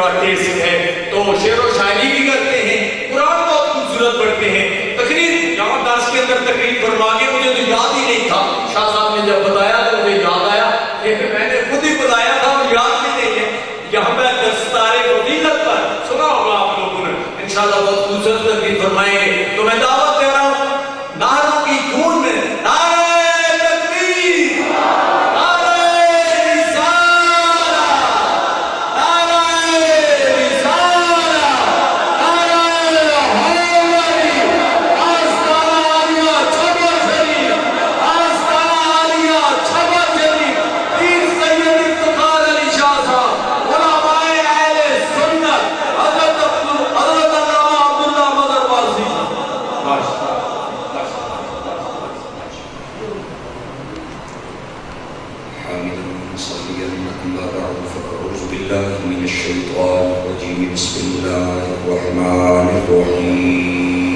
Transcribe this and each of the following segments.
بڑا ٹیسٹ ہے، تو شعر و شاعری بھی کرتے ہیں، قرآن بہت خوبصورت پڑھتے ہیں۔ تقریر جامع داس کے اندر تقریر فرما کے مجھے تو یاد ہی نہیں تھا، شاہ صاحب نے جب بتایا تو مجھے یاد آیا کہ میں نے خود ہی بتایا تھا اور یاد بھی نہیں ہے۔ یہاں پہ دستار فضیلت پر سنا ہوگا آپ لوگوں نے، انشاءاللہ بہت خوبصورت تقریر فرمائیں گے۔ تو میں دعوت دے رہا ہوں نعروں کی دھون میں، نعرہ تکبیر، نعرہ رسالہ، نعرہ رسالہ، نعرہ حیدری، آستانہ عالیہ چھبر شریف، آستانہ عالیہ چھبر شریف، پیر سید افتخار علی شاہ صاحب، علماء اہل سنت، حضرت علامہ عبداللہ مدرواسی۔ أعوذ بالله من الشيطان الرجيم. بسم الله الرحمن الرحيم.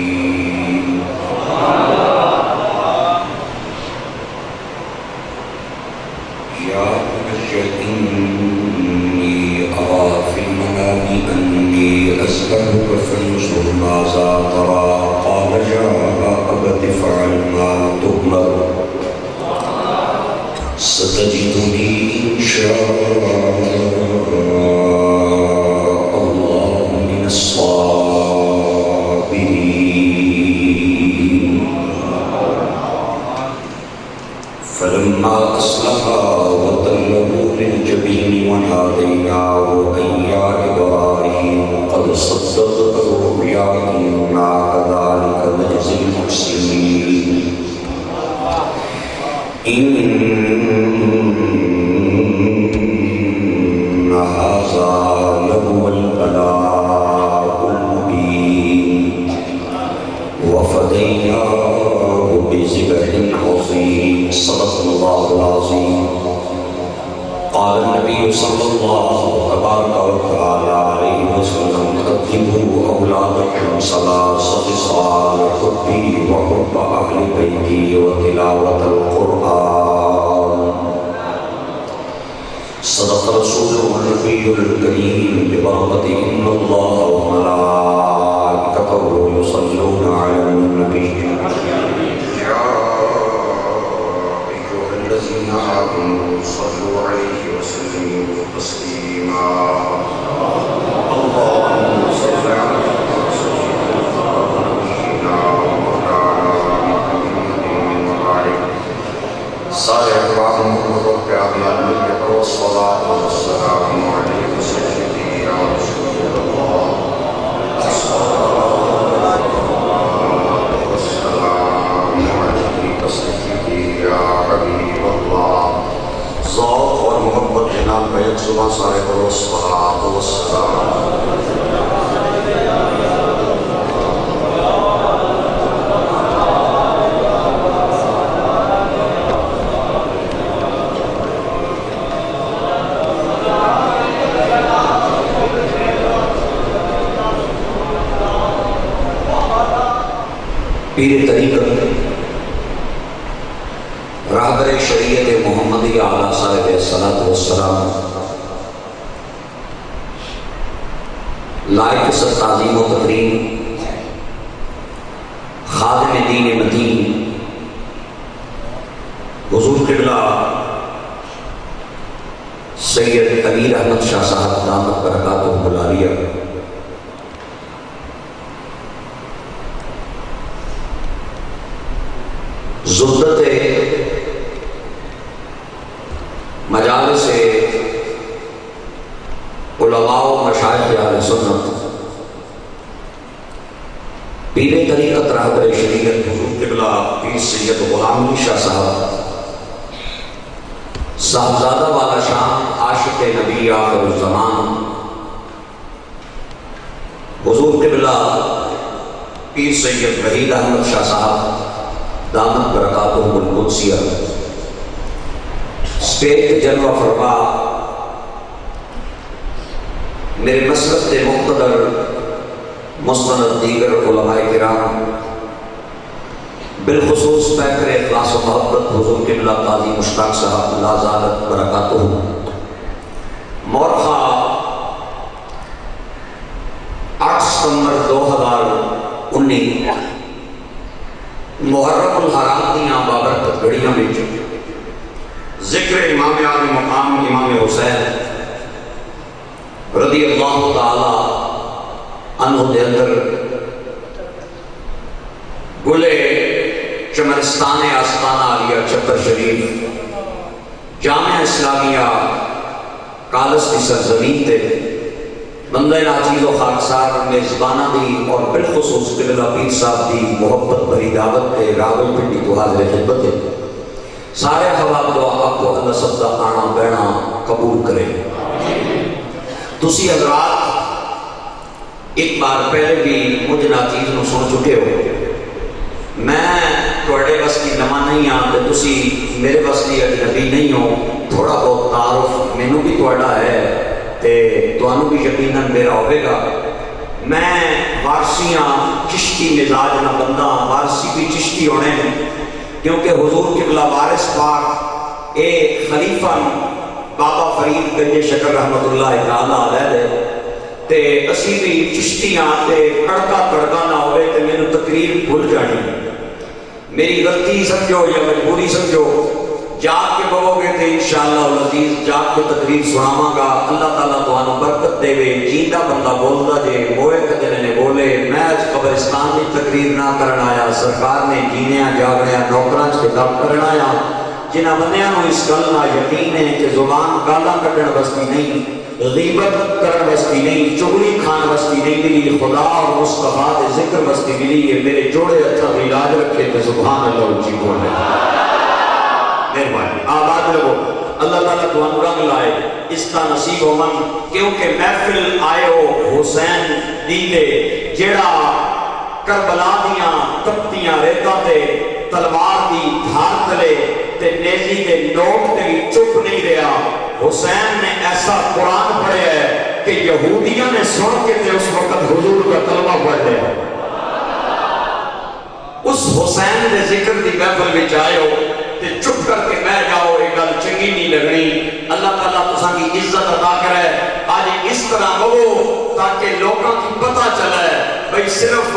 يا بني إني أرى في المنام أني أذبحك فانظر ماذا ترى. قال يا أبت افعل ما تؤمر ستجدني إن شاء الله من الصابرين. فلما أسلما وتله للجبين وناديناه أن يا إبراهيم قد صدقت الرؤيا إنا كذلك نجزي المحسنين. إن هذا لهو البلاء المبين وفديناه بذبح عظيم. صدق الله العظيم. قال النبي صلى الله تبارك وتعالى عليه وسلم أدبوا أولادكم ثلاث خصال: حبي وحب أهل بيتي وتلاوة القرآن. صدق رسوله النبي الكريم ببركة إن الله وملائكته يصلون على النبي يا أيها الذين آمنوا صلوا عليه وسلموا تسليما. اللهم صل على سيدنا مولانا محمد وعلى سارے احباب محمد کے اعمال میں والصلاة والسلام عليك سيدي يا رسول الله. الصلاة والسلام عليك سيدي يا حبيب الله. ذوق اور محبت کے نام پہ ایک صبح سارے بولو الصلاة والسلام. پیر طریقت راہبر شریعت محمدی اعلیٰ صاحب صلاۃ والسلام لائق سب تعظیم و تکریم خادم دین مدین حضور قبلہ سید امیر احمد شاہ صاحب دامت برکاتہ العالیہ، زبدت مجالس علماء و مشائخ اہل سنت، پیر طریقت راہبر شریعت حضور قبلہ پیر سید غلام علی شاہ صاحب صاحبزادہ والا شان عاشق نبی آخر الزمان حضور قبلہ پیر سید وحید احمد شاہ صاحب دامت برکاتہ القدسیہ اسٹیٹ جلوہ فرما میرے مسلک کے مقتدر مستند دیگر علماء کرام، بالخصوص پیکر اخلاص و محبت حضور قبلہ قاضی مشتاق صاحب لا زالت برکاتہ، مورخہ الحرام دیاں بابرکت گھڑیاں وچ ذکر امام عالی مقام امام حسین رضی اللہ تعالی عنہ دے اندر گلے چمرستان آستانہ علیہ چپر شریف جامعہ اسلامیہ کالس کی سرزمین تے بندہ ناچیز و خاکسار میزبانہ دی اور بالخصوص قبلہ پیر صاحب دی محبت بھری دعوت تے راول پنڈی تو حاضر خدمت ہے سارے حواب دعا آپ کو اللہ سب دا آنا بینا قبول کرے تسی حضرات ایک بار پہلے بھی مجھے ناچیز نو سن چکے ہو میں توڑے بس کی نما نہیں ہاں تے تسی میرے بس کی اجنبی نہیں ہو تھوڑا بہت تعارف مینوں بھی توڑا ہے تے توانوں بھی یقیناً میرا ہوئے گا میں وارسیاں چشتی مزاج نہ بندہ وارسی بھی چشتی ہونے کیونکہ حضور قبلہ وارث پاک اے خلیفہ بابا فرید گنج شکر رحمت اللہ تعالیٰ علیہ دے تے اسی بھی چشتیاں تے کڑکا کڑکا نہ ہوئے تے میں نے تقریر بھول جانی میری غلطی سمجھو یا مجبوری سمجھو جاگ کے بہو گے تے انشاءاللہ العزیز جاگ کے تقریر سناواں گا اللہ تعالیٰ توانوں برکت دے وے جیندہ بندہ بولدا جے موئے کدے نے بولے میں آج قبرستان میں تقریر نہ کرنا آیا سرکار نے جینیاں جاگنیاں نوکراں سے دم کرنا آیا جنہ بندیاں نو اس گل نہ یقین ہے کہ زبان گالاں کڈن وستی نہیں غیبت کرن وستی نہیں چغلی کھان وستی نہیں ملی خدا اور مصطفیٰ دے ذکر وستی ملی ہے میرے جوڑے اچھا علاج رکھے تے سبحان اللہ اونچی بولے مہربانی آباد رہو اللہ تعالیٰ تو رنگ لائے اس کا نصیب و من کیونکہ محفل آئے ہو حسین دیدے جیڑا کربلا دیاں تپتیاں ریتاں تے تلوار دی دھار تلے تے نیزی دے نوٹ تے چپ نہیں رہا حسین نے ایسا قرآن پڑھے ہے کہ یہودیاں نے سن کے تے اس وقت حضور کا کلمہ پڑھ لیا اس حسین دے ذکر دی محفل میں جائے ہو تے چپ کر کے بہ جاؤ ایک گل چنگی نہیں لگنی اللہ تعالیٰ تساں کی عزت عطا کرے آج اس طرح ہو تاکہ لوگوں کی پتہ چلے بھئی صرف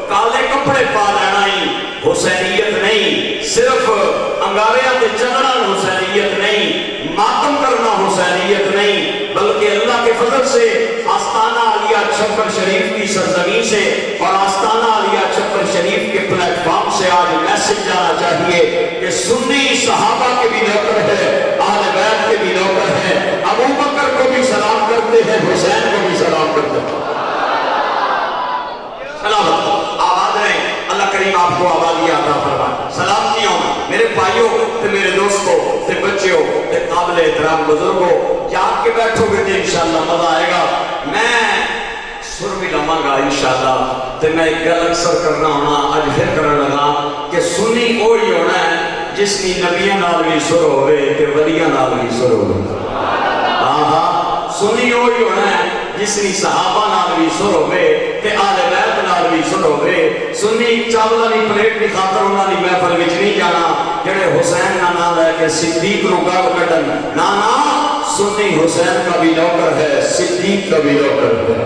کالے کپڑے پا لینا ہی حسینیت نہیں صرف انگاریاں تے چننا حسینیت نہیں ماتم کرنا حسینیت نہیں بلکہ اللہ کے فضل سے آستانہ علیہ چھپر شریف کی سرزمین سے اور آستانہ علیہ چھپر شریف کے پلیٹ فارم سے آج میسج جانا چاہیے کہ سنی صحابہ کے بھی نوکر ہے اہل بیت کے بھی نوکر ہے ابو بکر کو بھی سلام کرتے ہیں حسین کو بھی سلام کرتے ہیں سلامت آباد رہیں اللہ کریم آپ کو آبادی عطا فرمائے سلامتیوں میرے بھائیوں تے میرے دوستوں تے بچیوں تے قابل احترام بزرگوں جاگ کے بیٹھو گے تے انشاءاللہ مزہ آئے گا میں سر بھی لماں گا انشاءاللہ تے میں ایک گل اکثر کرنا ہونا آج پھر کرنا لگا کہ سنی کوئی ہونا ہے جس کی نبیاں نال بھی سر ہوئے تے ولیاں نال بھی سر ہوئے سنی کوئی ہونا ہے جس کی صحابہ نال بھی سر ہوئے تے آل بیت نال بھی سر ہوئے سنی چاولہ نہیں پلیٹ بھی خاطر انہاں دی محفل وچ نہیں جانا جڑے حسین نہ نام ہے کہ صدیق نو گل کڈن نا سنی حسین کا بھی نوکر ہے صدیق کا بھی نوکر ہے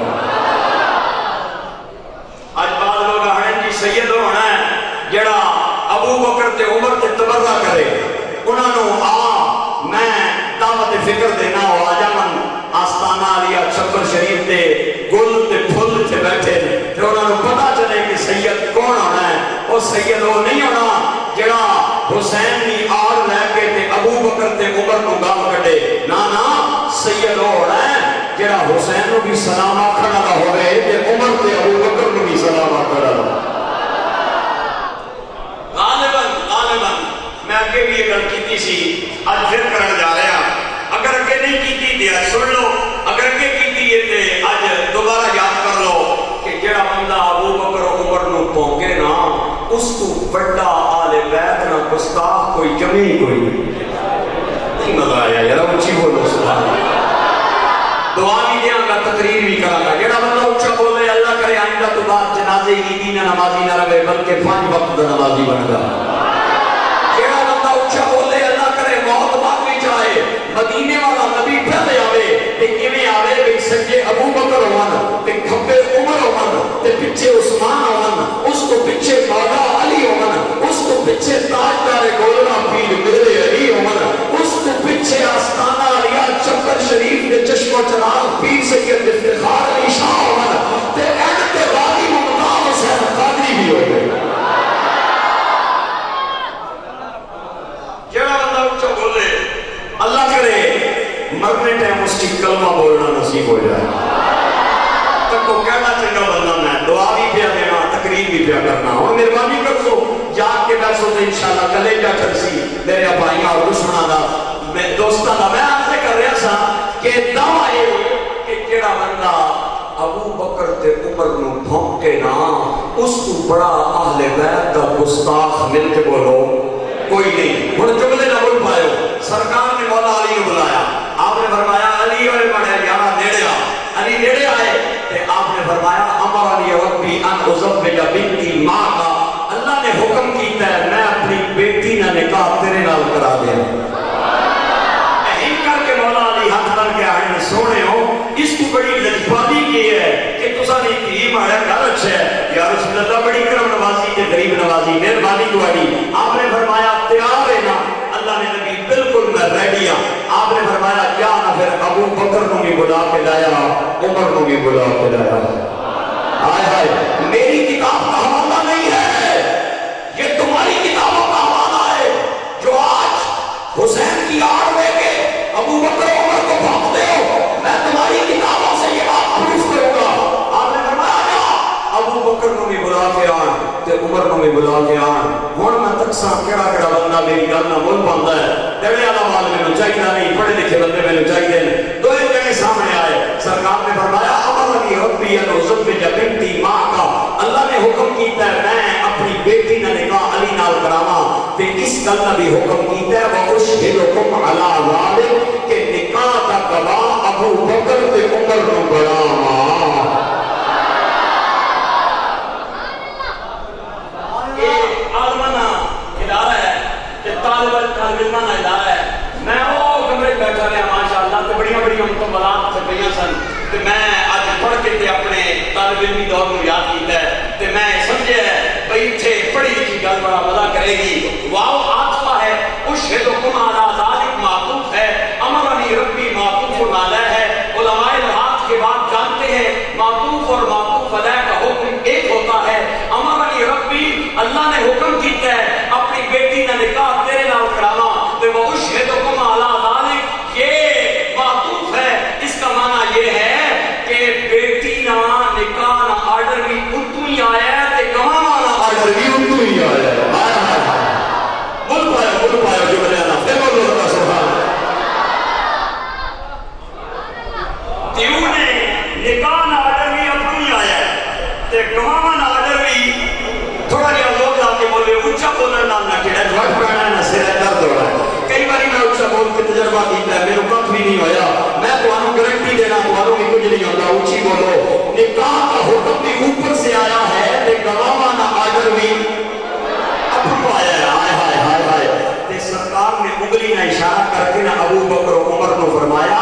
آج بعض لوگ ہن جی سید ہونا ہے جڑا ابو بکر تے عمر تے تبرہ کرے انہاں نو میں دعوت فکر دینا ہو آ جاون آستانہ علیہ چھپر شریف تے گل تے پھل تے بیٹھے تے انہاں نو پتہ چلے کہ سید کون ہونا ہے وہ سید وہ نہیں ہونا جڑا حسین دی آڑ لے کے تے ابو بکر تے عمر نو گال کڈے نا سید وہ ہونا ہے جڑا حسین نو بھی سلام آکھن والا ہوے تے عمر تے ابو بکر نو بھی سلام آکھن والا غالباً میں اگے بھی یہ گل کیتی سی اج پھر کرن جا رہا اگر اگے نہیں کیتی تے سن لو اگر اگے کیتی ہے تے اج دوبارہ یاد کر لو کہ جڑا بندہ ابو بکر و عمر نو پونکے نا اس کو بڑا آل بیت نہ گستاخ کوئی جمی کوئی نہیں مزہ آیا یار اونچی بولو سبحان اللہ دعا بھی دیاں گا تقریر بھی کراں گا جڑا بندہ اونچا بولے اللہ کرے آئندہ تو بعد جنازے عیدی نہ نمازی نہ رہے بلکہ 5 وقت دا نمازی بن گا جڑا بندہ اونچا بولے اللہ کرے موت بعد میں جائے مدینے والا نبی پہلے آوے تے کیویں آوے بھئی سجے ابو بکر ہون تے کھبے عمر ہون تے پیچھے عثمان ہون اس کو پیچھے مولا علی ہون اس کو پیچھے نہیں پیا کرنا ہوں مہربانی کر سو جاگ کے بیٹھو تو انشاءاللہ کلے جا چلسی میرے بھائیاں اور دشمناں دا میں دوستاں دا میں آپ سے کر رہا سا کہ دعویٰ یہ کہ کیڑا بندہ ابو بکر تے عمر نو بھونکے نا اس کو بڑا اہل بیت دا گستاخ مل کے بولو کوئی نہیں ہن جملے نہ بول پائے سرکار نے مولا علی کو بلایا آپ نے فرمایا علی اور بڑے یارا نیڑے آ علی نیڑے آئے تے آپ نے فرمایا امر علی ربی ان ازوج بنتی ماں کا اللہ نے حکم کیتا ہے میں اپنی بیٹی نہ نکاح تیرے نال کرا دیا کر کے مولا علی ہاتھ بن کے آئے سونے ہو اس کو بڑی لجبالی کی ہے کہ تسا نہیں تھی مارا گل اچھا ہے یا رسول اللہ بڑی کرم نوازی تے غریب نوازی مہربانی تواڈی آپ نے فرمایا تیار ہے نا اللہ نے نبی بالکل میں ریڈی ہوں آپ نے فرمایا کیا نہ پھر ابو بکر کو بھی بلا کے لایا عمر کو بھی بلا کے لایا ہائے ہائے میری کتاب کا حوالہ نہیں ہے یہ تمہاری کتابوں کا حوالہ ہے جو آج حسین کی آڑ میں کے ابو بکر عمر کو بھاگتے ہو میں تمہاری کتابوں سے یہ بات پروف کروں گا آپ نے فرمایا کیا ابو بکر کو بھی بلا کے آن تے عمر کو بھی بلا کے آن ہن میں تکساں کیڑا کیڑا بندہ میری گل نہ بول پاندا ہے تیرے والا مال میں چاہیے نہیں پڑھے لکھے بندے میں چاہیے دو جنے سامنے آئے سرکار نے فرمایا امر علی ربی ان ازوج بنتی ماں کا اللہ نے حکم کیتا ہے میں اپنی بیٹی نہ نکاح علی نال کراواں تے اس گل دا بھی حکم کیتا ہے واشهدکم علی ذلک کہ نکاح دا گواہ ابو بکر تے عمر نو بناواں یہ عالمانہ ادارہ ہے کہ طالب علمانہ ادارہ ہے میں وہ کمرے بیٹھا رہا ماشاءاللہ تے بڑیاں بڑیاں مطالعات تے پئیاں سن تے میں اج پڑھ کے تے اپنے طالب علمی دور نو یاد کیتا ہے تے میں سمجھیا ہے بھئی ایتھے پڑھی لکھی گل بڑا مزہ کرے گی واو عاطفہ ہے اشہدکم علی ذلک معطوف ہے امر علی ربی معطوف علیہ ہے علماء لغات کے بعد جانتے ہیں معطوف اور معطوف علیہ کا حکم ایک ہوتا ہے امر علی ربی اللہ نے حکم کیتا ہے اپنی بیٹی نہ نکاح تیرے نال کراواں تے وہ اشہدکم علی ذلک یہ معطوف ہے اس کا معنی یہ ہے کہ بیٹی نہ نکاح نہ آرڈر بھی اتو ہی آیا ہے تے گواہ والا آرڈر بھی اتو ہی آیا ہے بول پایا جو بنے نا پھر بولو اللہ سبحان تیوں نے نکاح نہ آرڈر بھی اتو ہی آیا ہے تے گواہ والا آرڈر بھی تھوڑا جہا لوگ لا کے بولے اونچا بولنے نال نہ کہڑا جھٹ پڑنا نہ سر درد ہو رہا ہے کئی باری میں اونچا بول کے تجربہ کیتا ہے میرے کچھ بھی نہیں ہویا میں تمہوں گارنٹی دینا تمہوں بھی کچھ نہیں ہوتا اونچی بولو نکاح کا حکم بھی اوپر سے آیا ہے تے گواہ نہ آرڈر بھی اپو آیا ہے ہائے ہائے ہائے ہائے تے سرکار نے انگلی نہ اشارہ کر کے نہ ابو بکر و عمر کو فرمایا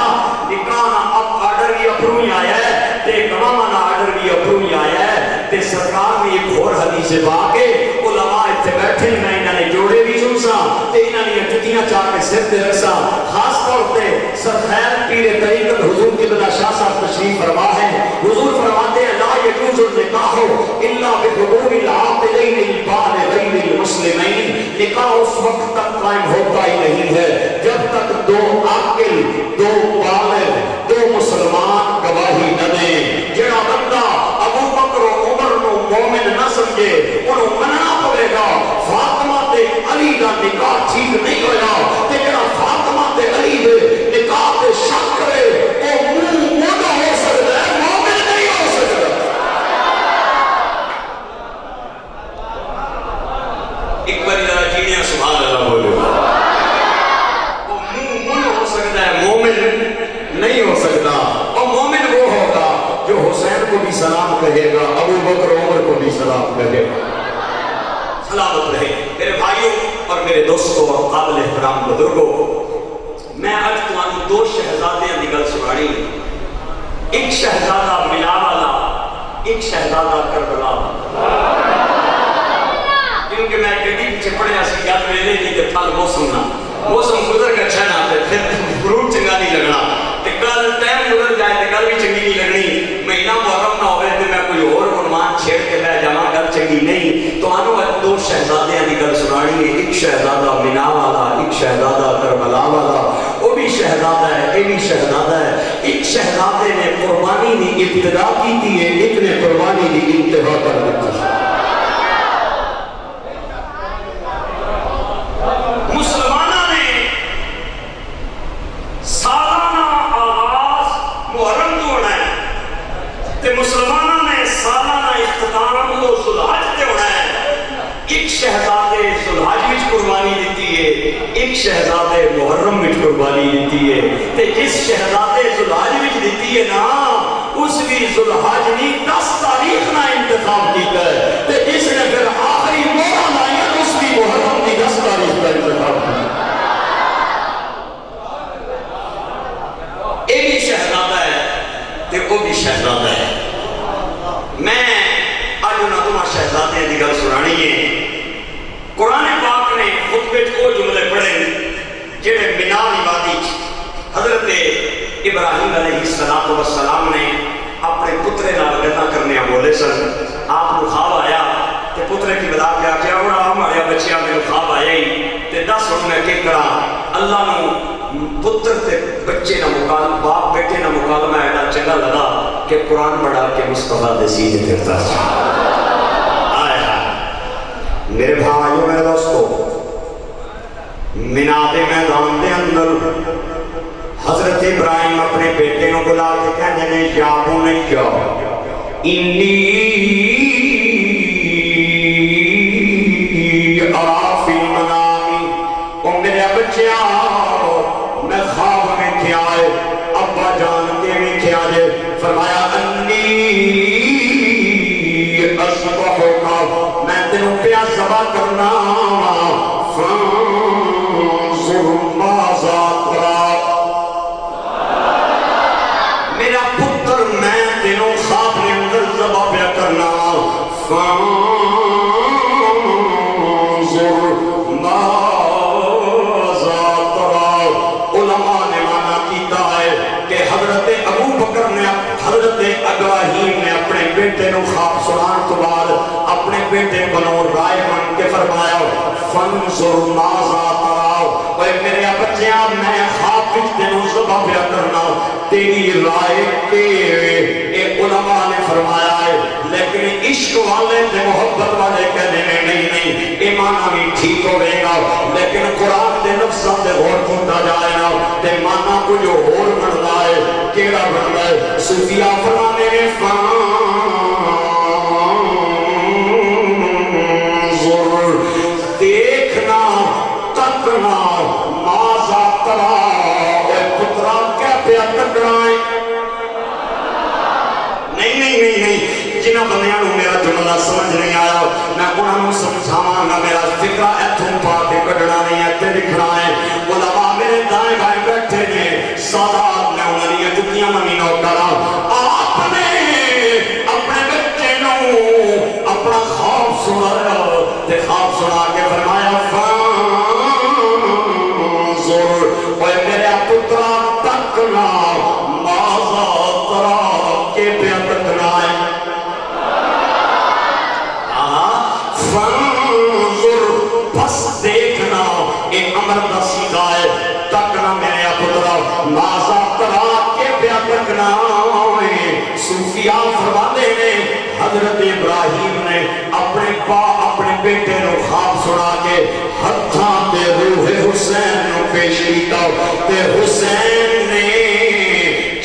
نکاح نہ اب آرڈر بھی اپرو ہی آیا ہے تے گواہ نہ آرڈر بھی اپرو ہی آیا ہے تے سرکار نے ایک اور حدیث پاک کے علماء اتنے بیٹھے میں انہوں نے جوڑے بھی سنسا تے انہوں نے جتیاں چاہ کے سر تے رکھسا خاص طور تے سرخیل پیر طریقت حضور کی بلا شاہ صاحب تشریف فرما ہے حضور فرماتے ہیں لا یجوز النکاح الا بحضور العاقلین البالغین المسلمین نکاح اس وقت تک قائم ہوتا ہی نہیں ہے جب تک دو عاقل دو بالغ دو مسلمان گواہی نہ دیں جڑا بندہ ابو بکر و عمر نو مومن نہ سمجھے انہوں مننا پڑے گا فاطمہ تے علی دا نکاح ٹھیک نہیں ہویا تے جڑا فاطمہ تے علی دے نکاح تے شک کرے او منہ موڑا ہو سکتا ہے مومن نہیں ہو سکتا ایک باری ذرا جینے سبحان اللہ بولو وہ منہ ہو سکتا ہے مومن نہیں ہو سکتا اور مومن وہ ہوگا جو حسین کو بھی سلام کہے گا ابو بکر عمر کو بھی سلام کہے گا سلامت رہے میرے بھائیوں اور میرے دوستوں اور قابل احترام بزرگوں میں آج تمہیں دو شہزادیاں دی گل سنانی ایک شہزادہ ملا والا ایک شہزادہ کربلا کیونکہ میں گڈی پیچھے پڑھیا سی گل ویلے نہیں تے پھل موسم نہ موسم گزر کے اچھا نہ تے پھر ضرور چنگا نہیں لگنا تے گل ٹائم گزر جائے تے گل بھی چنگی نہیں لگنی مہینہ محرم نہ ہوئے تے میں کوئی اور عنوان چھیڑ کے بیٹھ جاواں گل چنگی نہیں تو آنو دو شہزادیاں دی گل سنانی ہے ایک شہزادہ مینا والا ایک شہزادہ کربلا والا وہ بھی شہزادہ ہے یہ بھی شہزادہ ہے ایک شہزادے نے قربانی دی ابتدا کی تھی ایک نے قربانی دی انتہا کر دی تے مسلمانوں نے سالانہ اختتام کو ذوالحج تے ہونا ہے. ایک شہزادے ذوالحج وچ قربانی دیتی ہے، ایک شہزادے محرم وچ قربانی دیتی ہے. تے جس شہزادے ذوالحج وچ دیتی ہے نا، اس بھی ذوالحج نہیں 10 تاریخ نہ انتخاب کیتا ہے. تے جس نے پھر آخری مہر لائی ہے، اس بھی محرم کی 10 تاریخ کا انتخاب کیا. یہ بھی شہزادہ ہے تے وہ بھی شہزادہ ہے. میں اج انہاں دونوں شہزادے دی گل سنانی ہے. قرآن پاک نے خطبے وہ جملے پڑھے جڑے مینا دی وادی حضرت ابراہیم علیہ السلام نے اپنے پترے نال گلاں کرنے بولے سن. آپ کو خواب آیا تے پترے کی بلا کے آخیا ہونا ہمارے بچیاں میرے خواب آیا ہی تے دس ہوں میں کہ کرا. اللہ نو پتر تے بچے نہ مکالمہ، باپ بیٹے نہ مکالمہ ایڈا چنگا لگا کہ قرآن پڑھا کے مصطفیٰ دے سینے پھرتا. میرے بھائیوں میرے دوستو، مینا دے میدان دے اندر حضرت ابراہیم اپنے بیٹے نو بلا کے کہنے نے یا بنیا انی ارا فی المنام، او میرے بچیاں میں خواب میں کیا ہے ابا جان کے میں کیا ہے. فرمایا انی اصبحک، میں تینوں پیا ذبح کرنا فانظر ماذا ترى. میرا پتر میں تینوں خواب کے اندر ذبح پیا کرنا فانظر ماذا ترى. علماء نے مانا کیتا ہے کہ حضرت ابو بکر نے حضرت ابراہیم نے اپنے بیٹے نو خواب سنان تو بعد اپنے بیٹے بنو رائے بن کے فرمایا فانظر ماذا ترى. اے میرے بچیاں میں خواب وچ تینوں ذبح پیا کرنا، تیری رائے کے. اے علماء نے فرمایا ہے لیکن عشق والے تے محبت والے کہنے میں نہیں اے مانا بھی ٹھیک ہوئے گا، لیکن قرآن دے لفظاں تے غور کیتا جائے گا تے مانا کچھ اور بنتا ہے. کیڑا بنتا ہے؟ صوفیاء فرمانے نے دیکھنا تکنا ماذا ترى. اے پترا کیا پیا تکنا ہے؟ نہیں جنہاں بندیاں نو میرا جملہ سمجھ نہیں آیا میں انہاں نو سمجھاواں گا. میرا فکرہ ایتھوں پا کے کڈنا نہیں ہے تے لکھنا ہے. علماء میرے دائیں بائیں بیٹھے نے، سادات نے انہاں دی جتیاں میں نوٹ کرا. آپ نے اپنے بچے نو اپنا خواب سنایا تے خواب سنا کے فرمایا فانظر، اے میرے پترا تکنا ماذا ترى، کے پیا تکنا ہے. فانظر بس دیکھنا، ایک امر دا سیدھا ہے. تکنا میرے پترا ماذا ترى، کے پیا تکنا ہے. صوفیاء فرماتے ہیں حضرت ابراہیم نے اپنے بیٹے نو خواب سنا کے ہتھاں تے روح حسین نو پیش کیتا تے حسین نے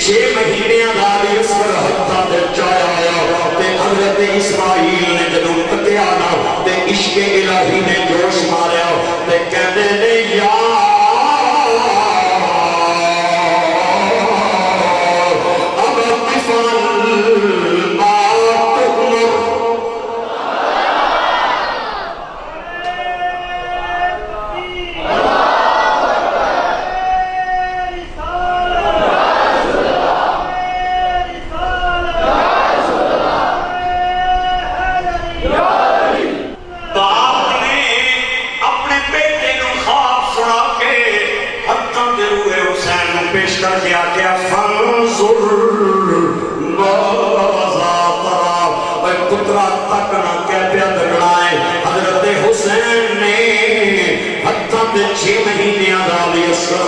6 مہینے داری اس پر ہتھاں تے چایا آیا تے حضرت اسماعیل نے جدوں تکیا نا تے عشق الہی نے جوش ماریا تے کہندے نے یا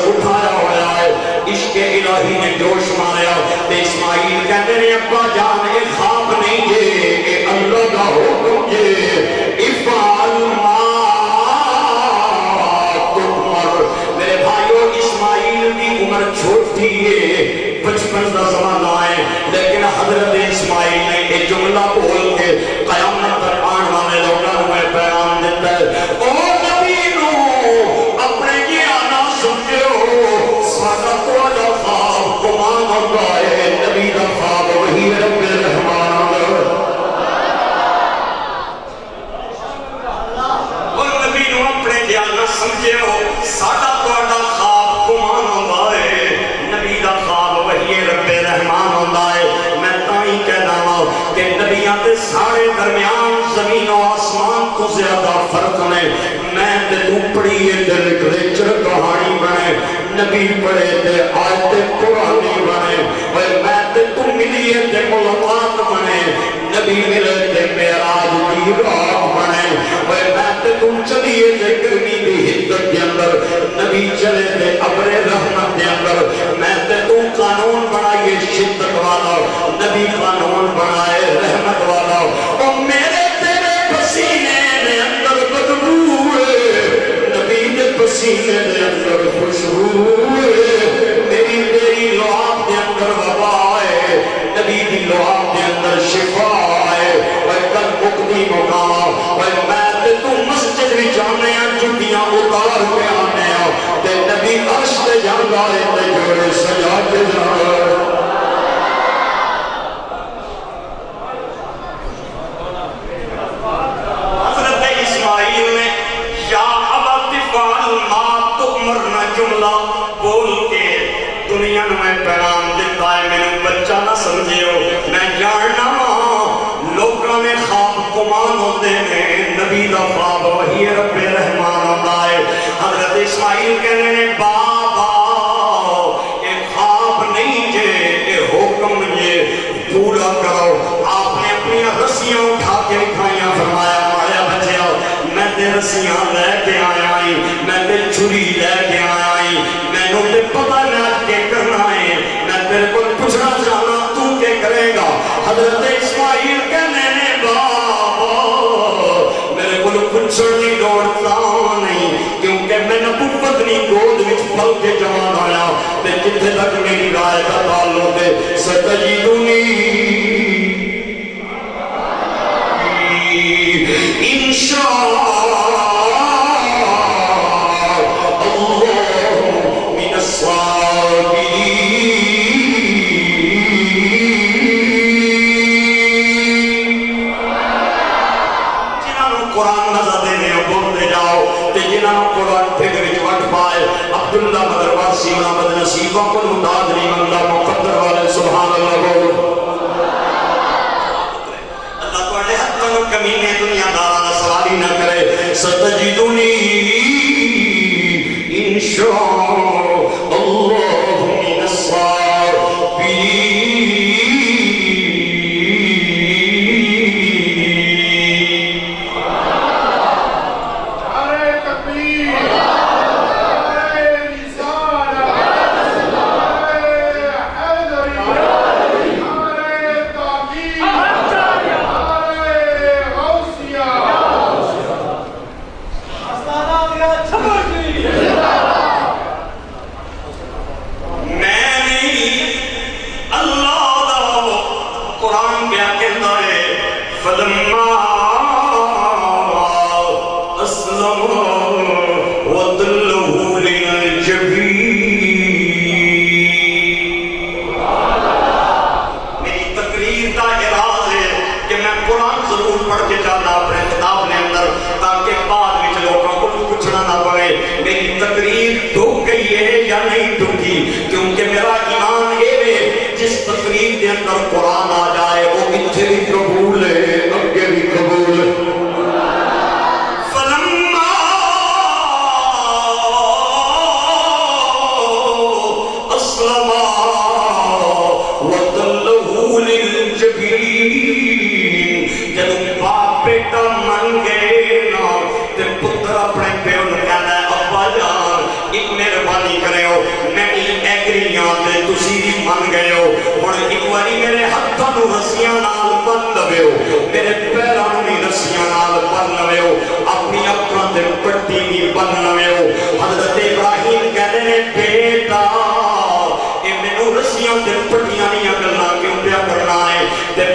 اٹھایا ہوا ہے. عشق الہی نے جوش ماریا تے اسماعیل کہتے ہیں ابا جان یہ خواب نہیں جے اے اللہ کا حکم جے افعل ما تؤمر. میرے بھائیو اسماعیل کی عمر چھوٹی ہے 55 کا زمانہ ہے لیکن حضرت اسماعیل یہ جملہ بول کے قیامت تک آنے والے لوگوں کو میں پیغام دیتا ہے او نبی نو اپنے یہ آنا سنتے ہو سادہ تو آجا خواب گمان ہوتا ہے نبی دا خواب وہی رب الرحمن سمجھے ہو ساڑھا توڑا خواب گمان ہوتا ہے نبی دا خواب وہی رب رحمان ہوتا ہے میں تائی کہنا ہوں کہ نبیاں تے سارے درمیان زمین و آسمان کو زیادہ فرق میں تے تو پڑھی ہے تے لٹریچر کہانی بنے نبی پڑھے تے آیت قرآنی بنے میں تے تو ملی ہے تے ملاقات بنے نبی ملے تے معراج کی رات بنے میں تے تم چلیے تے گرمی دی حدت کے اندر نبی چلے تے ابر رحمت کے اندر میں تے تو قانون بنائیے شدت والا نبی قانون بنائے رحمت والا اور میرے تیرے پسینے نے اندر بدبو ہے نبی دے پسینے نے اندر خوشبو ہے میری تیری لعاب کے اندر وبا ہے نبی دی لعاب کے اندر شفا ہے اور کل مقدی مقام اور میں تے تو مسجد بھی جانے ہیں چھٹیاں اتار کے آنے ہیں تے نبی عرش تے جانا ہے تے جوڑے سجا کے جانا ہے حضرت اسماعیل نے یا ابا تفعل ما تؤمر نہ جملہ بول کے دنیا میں پیغام دیتا ہے میں نے بچہ نہ سمجھے میں جاننا لوگوں میں خواب گمان ہوتے ہیں نبی دا خواب وہی رب رحمان ہوتا ہے حضرت اسماعیل کہنے نے بابا ایک خواب نہیں جے ایک حکم یہ پورا کرو آپ نے اپنی رسیاں اٹھا کے دکھائیاں فرمایا ماریا بچیا میں تے رسیاں لے کے آیا ہی میں تے چھری لے کے آیا ہی میں نے تے پتہ نہ کے کرنا ہے میں تیرے کو پوچھنا چاہنا تو کیا کرے گا حضرت اسماعیل کہنے نے بابا میرے کو پوچھنے نہیں دوڑتا نہیں کیونکہ میں نبوت نہیں گود وچ پل کے جوان آیا تے جتھے تک میری رائے کا تعلق ہے ستجدنی انشاءاللہ من الصابرین قرآن نظر دینے بولتے جاؤ تے جنہاں قرآن پھر وچ وٹ پائے عبداللہ مدرواسی محمد نصیبہ کو مداد نہیں منگا مقدر والے سبحان اللہ بولو اللہ تو اڑے حد میں کمینے دنیا دارا سواری نہ کرے ستجدنی انشاءاللہ من الصابرین قرآن آ جائے وہ اتھے بھی قبول ہے اگے بھی قبول ہے فلما اسلما وتلہ للجبین جب باپ بیٹا من گئے نا تے پتر اپنے پیو نے کہنا ہے ابا جان ایک مہربانی کرے ہو میں ایگریاں تے تسی بھی من گئے ہو اور ایک باری میرے ہاتھوں نو رسیاں نال بن لوے ہو میرے پیراں نی رسیاں نال بن لوے ہو اپنی اکھاں تے پٹی بھی بن لوے ہو حضرت ابراہیم کہتے نے بیٹا اے مینوں رسیاں تے پٹیاں نہیں گلاں کیوں پیا کرنا ہے تے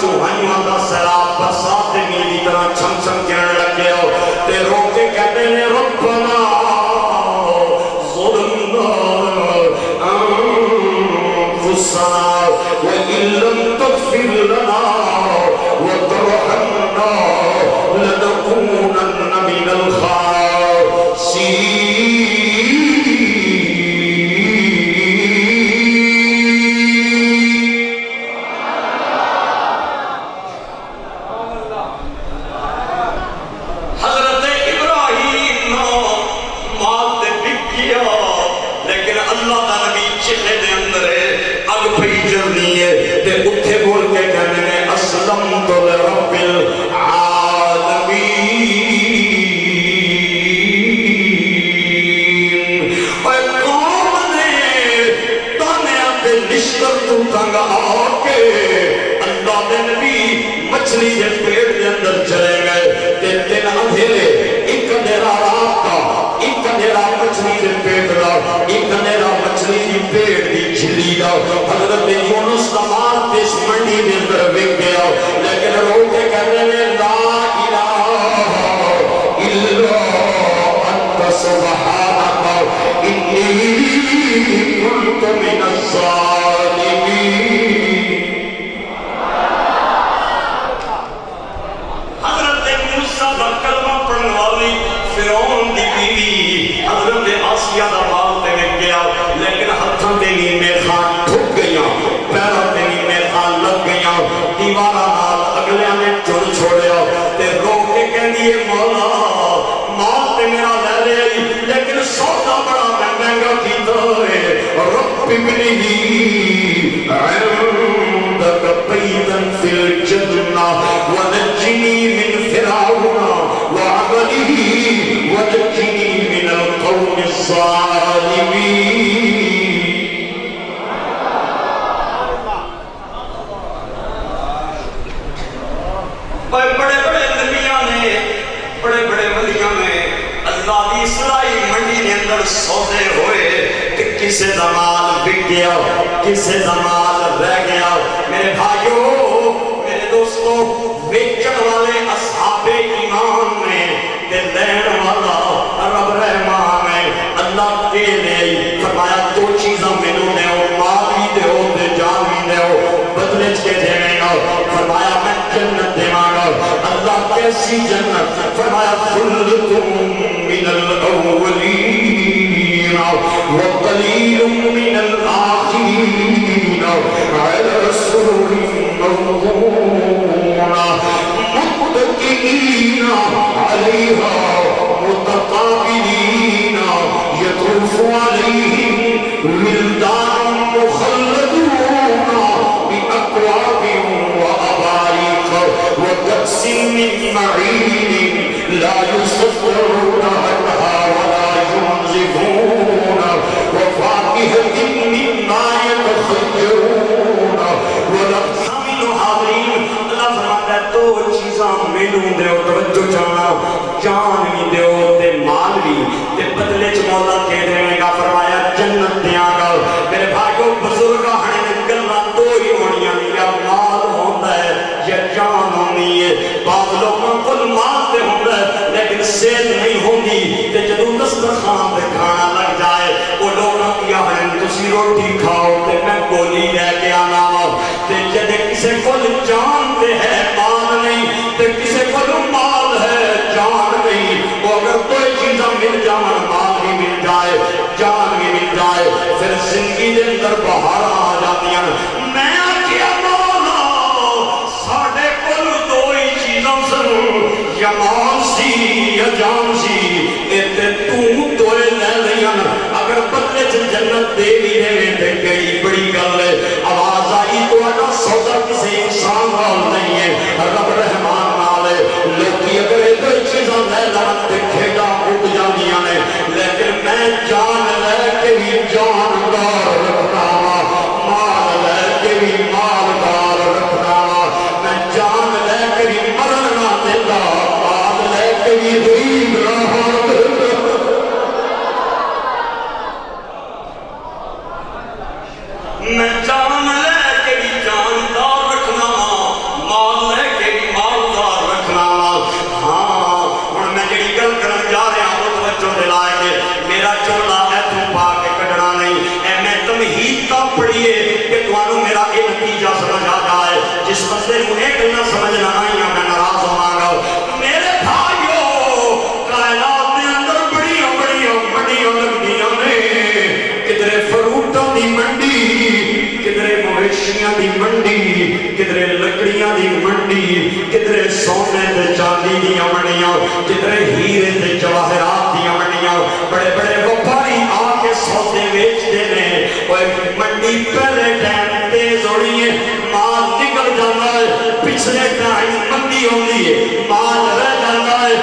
چوہائیوں کا سیلاب برسات کے میل کی طرح چھم چھم گرن لگے ہو تے رو کے کہتے ہیں ربنا ظلمنا انفسنا وإن لم تغفر لنا وترحمنا لنكونن من الخاسرين. مچھلی کے پیٹ کے اندر چلے گئے تے تین اندھیرے ایک اندھیرا رات کا ایک اندھیرا مچھلی کے پیٹ کا ایک اندھیرا مچھلی کی پیٹ کی جھلی کا حضرت یونس نماز اس منڈی کے اندر بک گیا لیکن رو کے کہنے میں لا الہ الا انت سبحانک انی کنت من الظالمین. حضرت آسیہ دا بال تے وک گیا لیکن ہتھاں تے نیمے خان ٹھک گئیاں پیراں تے نیمے خان لگ گئیاں دیواراں نال اگلیاں نے چن چھوڑیا تے رو کے کہندی اے مولا مال تے میرا لے لے لیکن سودا بڑا مہنگا کیتا اے رب ابنی عندك بيتا في الجنة ونجني من فرعون وعمله ونجني من القوم الظالمين. بڑے بڑے نبیاں نے بڑے بڑے ولیاں نے اللہ کی اسلائی منڈی کے اندر سودے ہوئے کہ کسے دا مال بک گیا کسے دا مال رہ گیا. میرے بھائیو میرے دوستو بیچن والے اصحاب ایمان نے تے لین والا رب رحمان ہے اللہ کے لئے فرمایا دو چیزاں مینوں دیو مال بھی دیو تے جان بھی دیو بدلے کے دینے گا فرمایا میں جنت دیواں گا. اللہ کیسی جنت فرمایا ثلۃ من الاولین وقلیل من الآخرین علی سرر موضونہ متکئین علیہا متقابلین یطوف علیہم ولدان مخلدون بأکواب وأباريق وكأس من معين لا يصدرون عنها ولا ينزفون وفاكهة مما يتخيرون ولحم حاضرين. اللہ فرماتا ہے دو چیزاں مینوں دیو توجہ جانا جان بھی دیو تے مال بھی تے بدلے چ مولا کے دے گا فرمایا جنت دیاں گا. میرے بھائیو بزرگاں ہنے گلاں دو ہی ہونیاں یا مال ہوندا ہے یا جان ہونی ہے. بعض لوگوں کو مال تے ہوندا ہے لیکن صحت نہیں ہوندی تے جدوں دسترخوان تے کھانا لگ جائے وہ لوگ کیا ہن تسی روٹی کھاؤ تے میں گولی لے کے آنا تے جدے کسے کول جان تے ہے مال نہیں تے کسے کول مال ہے جان نہیں وہ اگر کوئی چیزاں مل جان مال بھی مل جائے جان بھی مل جائے پھر زندگی دے اندر بہار آ جاندیاں. میں آکھیا مولا ساڈے کول دو ہی چیزاں سن یا مال سی یا جان سی تے تو دوئے لے لیاں اگر بدلے چ جنت دے بھی دے تے کئی بڑی گل ہے. آواز آئی تو اڈا سودا کسی انسان نال نہیں ہے رب رحمان نال ہے. لوکی اگر یہ دو چیزاں لے لان تے کھیڈا اٹھ جاندیاں نے لیکن میں جان لے کے بھی جاندار رکھنا وا مال لے کے بھی مالدار رکھنا وا میں جان لے کے بھی مرن نہ دیندا مال لے کے بھی غریب نہ ہون دیندا. میں جان لے کے بھی جاندار رکھنا پڑھیے کہ تمہیں میرا یہ نتیجہ سمجھ آ جائے. جس بندے کو یہ گلاں سمجھ نہ آئیاں میں ناراض ہواں گا. میرے بھائیو کائنات دے اندر بڑیاں بڑیاں منڈیاں لگدیاں نے. کدھرے فروٹاں دی منڈی, کدھرے مویشیاں دی منڈی, کدھرے لکڑیاں دی منڈی, کدھرے سونے تے چاندی دی منڈیاں, کدھرے ہیرے تے جواہرات دی منڈیاں. بڑے بڑے وپاری آ کے سودے بیچتے ہیں. منڈی پہلے ٹائم تیز ہونی ہے, مال نکل جانا ہے. پچھلے ٹائم مندی ہوندی ہے, مال رہ جاتا ہے.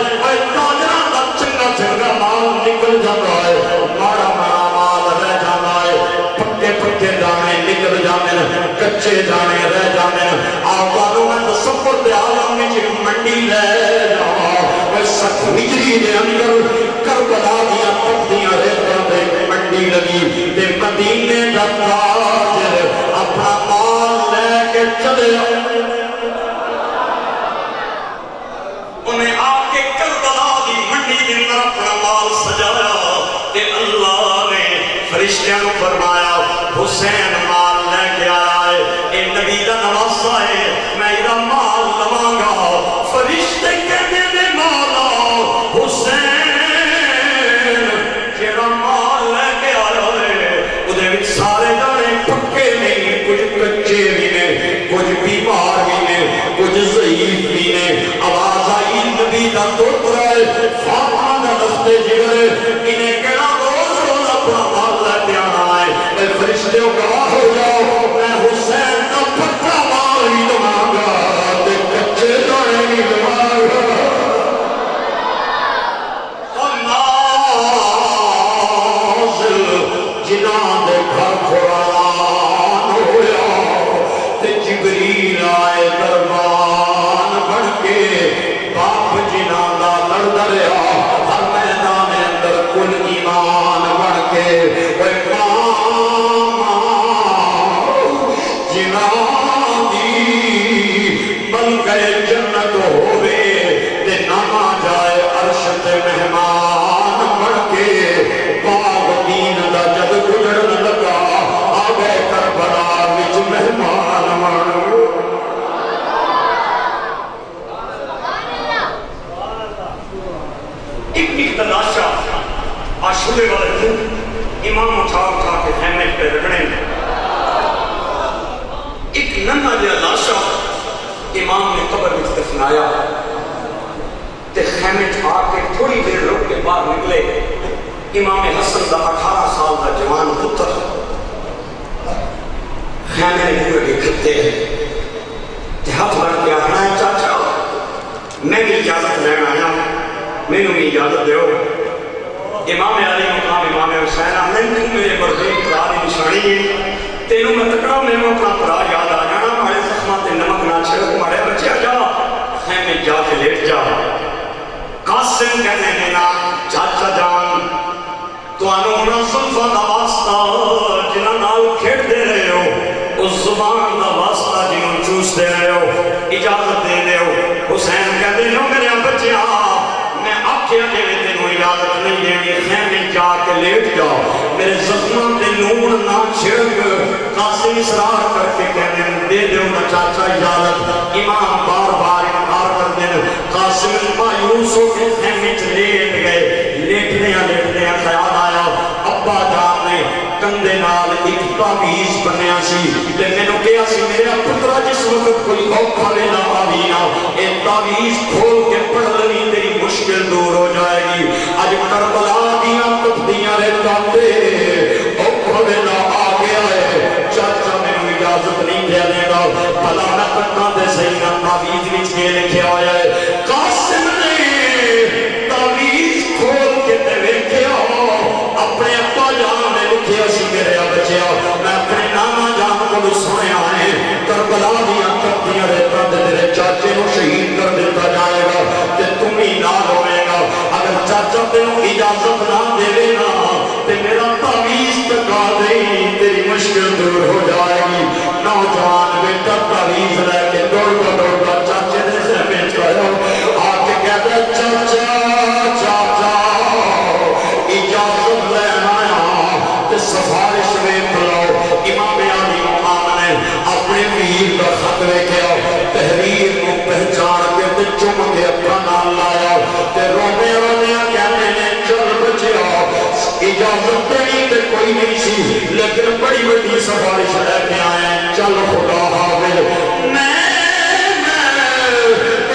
تاجراں دا چنگا چنگا مال نکل جاتا ہے, ماڑا ماڑا مال رہ جاتا ہے. پکے پکے دانے نکل جاتے ہیں, کچے دانے رہ جاتے ہیں. آبادوں میں تصور دے عالم میں جو منڈی لے جاؤ, سخت ہجری دے اندر کربلا دیا پتیاں ریتاں دے منڈی لگی تے مدینے دا تاجر اپنا مال لے کے چلے. انہیں آ کے کربلا دی منڈی دے اندر اپنا مال سجایا تے اللہ نے فرشتیاں کو فرمایا حسین مال لے کے آیا ہے, اے نبی دا نواسا ہے, میں ایدہ مال لواں گا. فرشتے کہنے دے مولا حسین جیڑا مال لے کے آیا ہے ادھے وچ سارے دانے پکے نہیں, کچھ کچے بھی نے, کچھ بیمار بھی نے, کچھ ضعیف بھی نے. آواز آئی نبی دا دوتر ہے, فاطمہ دا دستے جگر, انہیں کہنا روز روز اپنا مال لے کے آنا ہے. اے فرشتوں گواہ ہو جاؤ, میں حسین کا پکا مال ہی لواں گا تے کچے دانے ہی لواں گا. جنہاں دے گھر قرآن ہویا تے جبریل آئے دربان بن کے, باپ جنہاں دا لڑ رہا ہر میدان اندر کل ایمان بن کے. جنہاں دی بن گئے جنت ہوئے تے ناما جائے عرش تے مہمان بن کے. باغ دین دا جب گزرن لگا آگے کربلا وچ مہمان بن. ایک تلاشا عاشورے والے دن امام اٹھا اٹھا کے خیمے پہ رگڑیں. ایک ننھا جہا لاشا امام نے قبر میں دفنایا تے خیمے آ کے تھوڑی دیر رک کے باہر نکلے. امام حسن دا 18 سال دا جوان پتر خیمے پورے لکھتے تے ہاتھ بڑھ کے آنا ہے, چاچا میں بھی اجازت لینا آیا, میں نے بھی اجازت دیو. امام علی مقام امام حسین آمین تو میرے بردین پراری نشانی ہے, تینوں میں تکڑا میں اپنا پرا یاد آ جانا. ہمارے زخمات نمک نہ چھڑک, ہمارے بچے جا خیمے جا کے لیٹ جا. قاسم کہنے لینا چاچا جان تو آنو ہونا صنفہ دا واسطہ جنہاں نال کھیڑ دے رہے ہو, اس زبان دا واسطہ جنہوں چوس دے رہے ہو, اجازت دے دے ہو. حسین کہتے ہیں میرے بچے میں آکھیا دے تینوں اجازت نہیں دینی, خیمے جا کے لیٹ جاؤ, میرے زخموں تے نور نہ چھڑک. قاسم اصرار کر کے کہنے دے دے ہو نا چاچا اجازت. امام بار بار انکار کر دیں. قاسم مایوس ہو کے خیمے چ لیٹ گئے. لیٹنے خیال آیا ابا جان نے کندے نال ایک تعویذ بنیا سی تے مینوں کہیا سی میرا پترا جس وقت کوئی اوکھا ویلا آوی نا اے تعویذ کھول کے پڑھ لوی تیری مشکل دور ہو جائے گی. اج کربلا دیاں تپدیاں ریتاں تے اوکھا ویلا آ گیا ہے, چاچا مینوں اجازت نہیں دے دے گا. بھلا میں پڑھنا تے صحیح نہ تعویذ وچ کے لکھیا ہوا ہے. قاسم نے تعویذ کھول کے تے ویکھیا اپنے ابا جان نے لکھیا سی میرے بچیا میں اپنے نانا جان کو سنیا ہے کربلا دیاں تپدیاں ریتاں تے تیرے چاچے کو شہید کر دیتا جائے گا تے تم ہی نال ہوئے گا. اگر چاچا تینوں اجازت نہ دے نا تے میرا تعویذ ٹکا دے, تیری مشکل دور ہو جائے گی. نوجوان بیٹا تعویذ لے کے دوڑتا چاچے نے خیمے چ آیا, آ کے کہتا چاچا چاچا اجازت لینا آیا تے سفارش ویکھ لو. امام تے چم کے اپنا نال لایا تے رونے رونے کہنے نے چل بچیا اجازت دینی تے کوئی نہیں سی لیکن بڑی بڑی سفارش لے کے آئے چل خدا حافظ میں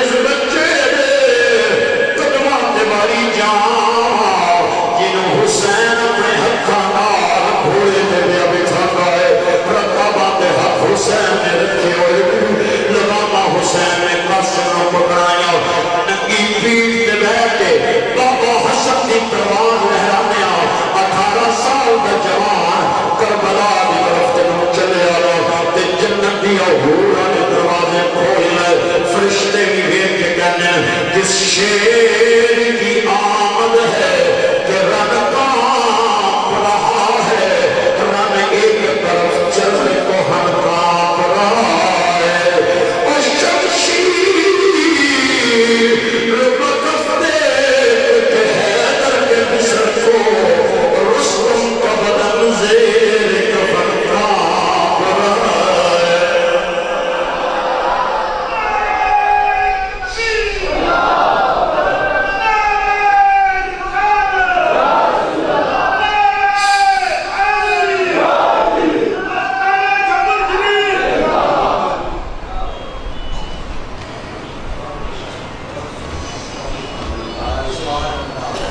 اس بچے قدمہ تے باری جان جنہوں حسین اپنے ہتھاں نال گھوڑے تے بیا بٹھا گئے رکابہ تے ہاتھ حسین نے رکھے ہوئے لگامہ حسین نے قاسم پکڑایا ننگی پیٹ تے بیٹھ کے بابا حسن دی پروان لہرانے 18 سال دا جوان کربلا دی طرف تے چلے آیا تے جنت دی حوراں دے دروازے کھول لے فرشتے بھی ویکھ کے کہنے کس شیر کی آمد ہے کہ رن کانپ رہا ہے رن ایک طرف چل کو ہم کانپ رہا ہے او شمشیر بکف دے کہ حیدر کے مصر کو رستم کا بدن زیر کفن کانپ رہا ہے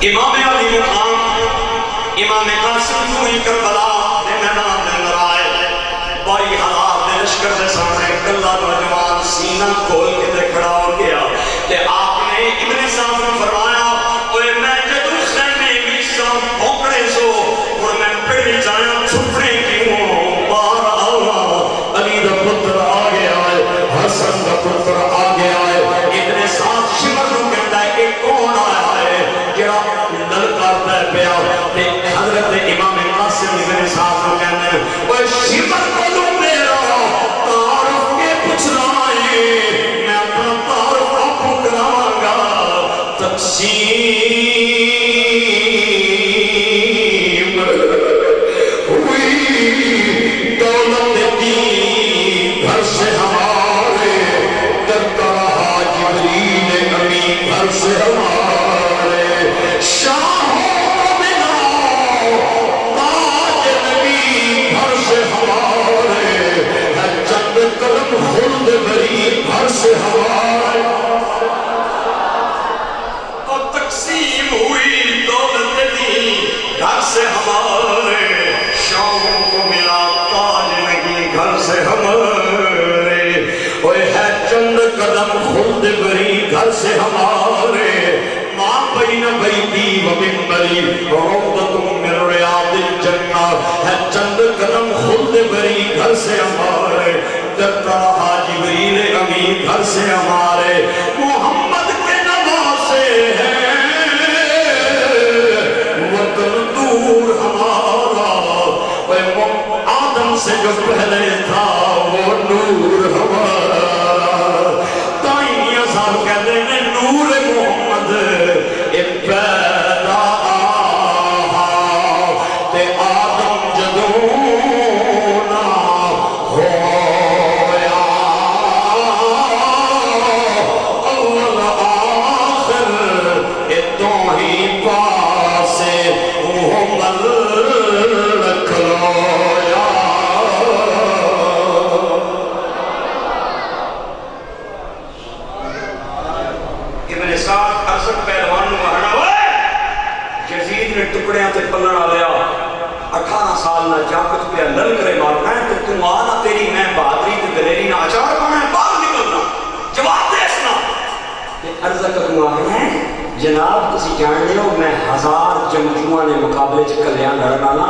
امام علی مقام امام قاسم ہوئی کربلا دے میدان دے اندر آئے بڑی حالات دے لشکر دے سامنے کلا نوجوان سینہ کھول کے تے کھڑا ہو گیا تے آپ نے ابن صاحب نے فرمایا اوے میں جدوں خیمے وچ سا بھونکڑے سو اور میں پڑھ جایا چھپنے کیوں باہر آوا علی دا پتر آ گیا ہے حسن دا پتر آ گیا ہے ابن صاحب شمر نو کہندا ہے کہ کون آیا ہے جڑا للکار تے پیا تے حضرت امام قاسم ابن صاحب نو کہندے ہیں اوے شمر کدوں میرا تعارف کے پوچھنا ہے میں اپنا تعارف آپ کراواں گا تقسیم ہوئی دولت دی گھر سے ہمارے ڈرتا رہا جبریل امین گھر سے ہمارے شاہوں میں تاج نبی گھر سے ہمارے ہے چند قدم خلد بری گھر سے ہمارے اور تقسیم ہوئی دولت دی گھر سے ہمارے شاموں کو ملا تاج نگی گھر سے ہمارے اوے ہے چند قدم خلد بری گھر سے ہمارے ماں بین بیتی و منبری روضۃ من ریاض الجنہ ہے چند قدم خلد بری گھر سے ہمارے ڈرتا رہا جبریل امین گھر سے ہمارے محمد کے نواسے ہیں وطن دور ہمارا آدم سے جو پہلے تھا وہ نور ہمارا تائیں صاحب کہتے ہیں نور محمد پیدا تے آدم جدوں نہ ہویا اول آخر تو ہی پاسے محمد کھلویا ابن سعد ارسد پہلوان نو مارنا ہوئے یزید نے ٹکڑیاں تے پلڑا لیا 18 سال نہ جا کچھ پہ لل کرے مارنا ہے تو تم آنا تیری میں بہادری تے دلیری نہ اچار پانا ہے باہر نکلنا جواب دے اسنا یہ عرضہ کا تم آنا ہے جناب تسی جان لے ہو میں 1000 جمجوعہ نے مقابلے چکلیاں لڑنا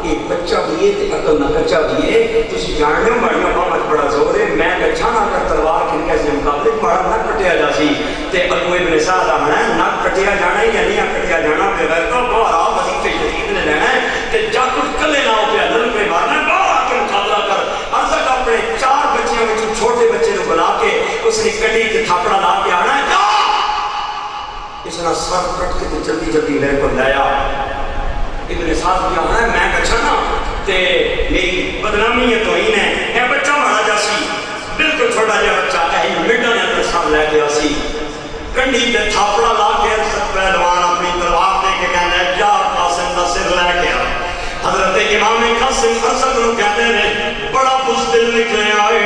ایک بچہ بھی ہے تے عقل نہ کچا بھی ہے تسی جان لے ہو بڑیاں پامت بڑا زور ہے میں کچھا نہ کر تلوار کن کیسے مقابلے پڑا نہ کٹیا جا سی تے ابو ابن سعد آنا ہے نہ کٹیا جانا ہے یا نہیں کٹیا جانا پہ غیر تو بہرا وظیفے جدید نے لینا ہے تے جا کچھ کلے نہ ہو پہ لڑ پہ مارنا ہے باہر آ کے مقابلہ کر عرضہ کا اپنے 4 بچیاں میں چھوٹے بچے کو بلا کے اس نے کٹی تے تھاپڑا لا کے آنا ہے اس نے سر کٹ کے جلدی جلدی لے کو لایا ابن سعد کیا ہونا ہے میں کچھا نا تے میری بدنامی ہے تو ہی نے اے بچہ مارا جا سی بالکل چھوٹا جا بچہ ہے مڈا نے اپنے ساتھ لے گیا سی کنڈی تے تھاپڑا لا کے ارشد پہلوان اپنی تلوار دے کے کہنے جا قاسم دا سر لے کے آ حضرت امام قاسم ارشد نو کہتے رہے بڑا بزدل نکلے آئے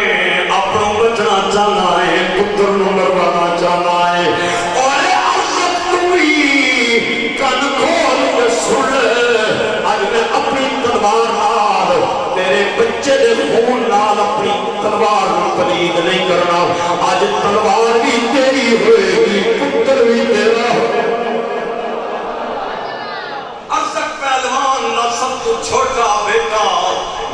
اپنوں بچنا چاہنا ہے پتر نو مروانا چاہنا ہے اور ارشد توی کن کھول کے سن آج میں اپنی تلوار نال تیرے بچے دے خون نال اپنی تلوار نو پلید نہیں کرنا آج تلوار بھی تیری ہوئے گی پتر بھی تیرا ارشد پہلوان نہ سب تو چھوٹا بیٹا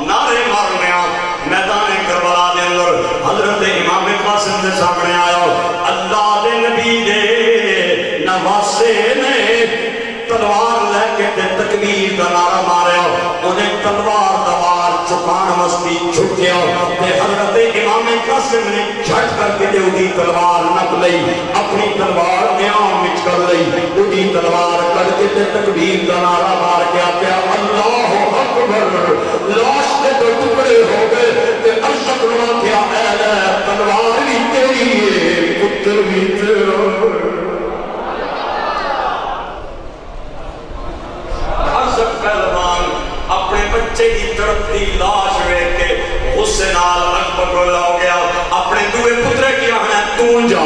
نعرے مارنیا میدان کربلا دے اندر حضرت امام قاسم دے سامنے آیا اللہ دے نبی دے نواسے نے تلوار لے کے تے تکبیر دا نعرہ ماریا انہیں تلوار دوار چکان مستی چھٹیا تے حضرت امام قاسم نے جھٹ کر کے دے اُدھی تلوار نک لئی اپنی تلوار نیام مچ کر لئی اُدھی تلوار کر کے تے تکبیر دا نعرہ مار کے آتیا اللہ اکبر لاش دے دو ٹکڑے ہو گئے تے ارشد نو کیا اے تلوار بھی تیری ہے پتر بھی تیرا پہلوان اپنے بچے کی تڑپتی لاش ویکھ کے غصے نال اکبر رولا ہو گیا اپنے دوے پترے کی آہنا تو جا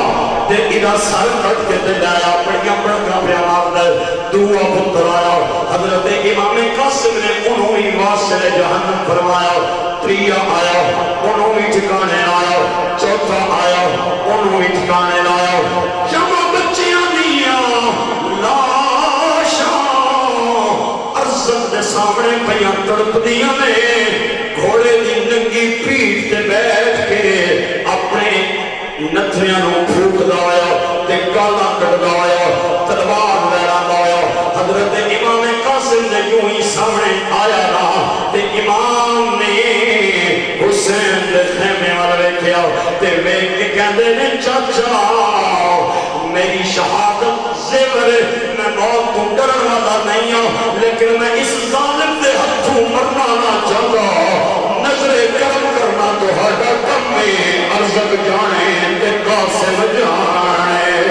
تے ادھا سر کٹ کے تے لایا پڑیاں پڑکا پیا ماردا دعا پتر آیا حضرت امام قاسم نے انہوں ہی واسل جہنم فرمایا تریا آیا انہوں ہی ٹھکانے آیا چوتھا آیا انہوں ہی ٹھکانے لایا جمع بچیاں دیاں دے سامنے پیاں تڑپ دیاں نے گھوڑے دی ننگی پیٹھ تے بیٹھ کے اپنے نتھیاں نو پھوک دایا تے گالا کٹ دایا تلوار لینا دایا حضرت امام قاسم نے یوں ہی سامنے آیا نا تے امام نے حسین دے خیمے والے کیا تے ویکھ کے کہندے نے چاچا میری شہادت زیور میں موت کو ڈرن والا نہیں ہوں لیکن میں اس ظالم دے ہتھوں مرنا نہ چاہتا نظر کرم کرنا تو ہٹا کم میں ارزق جانے تے قاسم جانے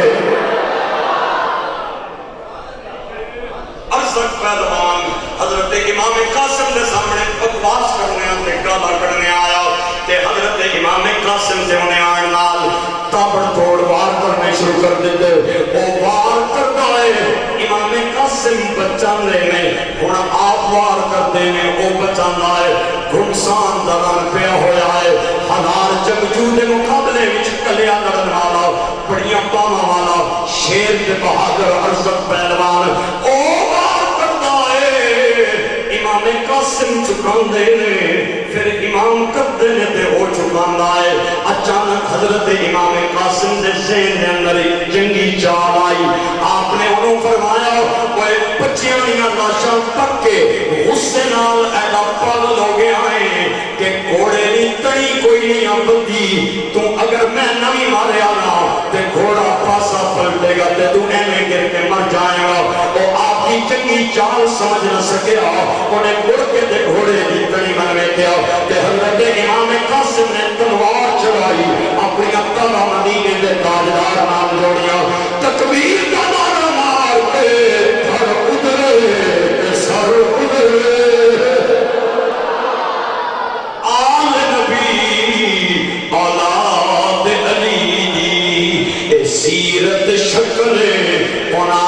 ارزق پہلوان حضرت امام قاسم دے سامنے بکواس کرنے تے گالا کڑنے آیا تے حضرت امام قاسم دے انہیں آن نال تابڑ توڑ وار کرنے شروع کر دیتے وہ وار کرتا ہے امام قاسم بچان لینے ہونا آپ وار کرتے ہیں وہ بچان لائے گھنسان دلان پیا ہویا ہے ہزار جنگجو دے مقابلے وچ کلیا لڑن والا بڑیاں پاما والا شیر دے بہادر ارزق پہلوان او وار کرتا ہے امام قاسم چکان دے پھر امام کردے نے تے ہو چکان آئے اچانک حضرت امام قاسم دے ذہن دے اندر ایک جنگی چال آئی آپ نے انہوں فرمایا وہ بچیاں دیاں لاشاں تک کے غصے نال ایڈا پاگل ہو گیا ہے کہ گھوڑے دی تڑی کوئی نہیں آبدی تو اگر میں نمی مارے آنا تے گھوڑا پاسا پلٹے گا تے تو ایمیں گر کے مر جائے گا وہ آپ کی جنگی چال سمجھ نہ سکیا انہیں گھوڑ کے تے گھوڑے دی تڑی منوے کیا کہ حضرت امام قاسم نے تلوار چڑھائی اپنی اقتلا مدینے دے تاجدار نام جوڑیا تکبیر کا نعرہ مار کے دھڑ ادھرے سر ادھرے آل نبی اولاد علی دی سیرت شکل ہونا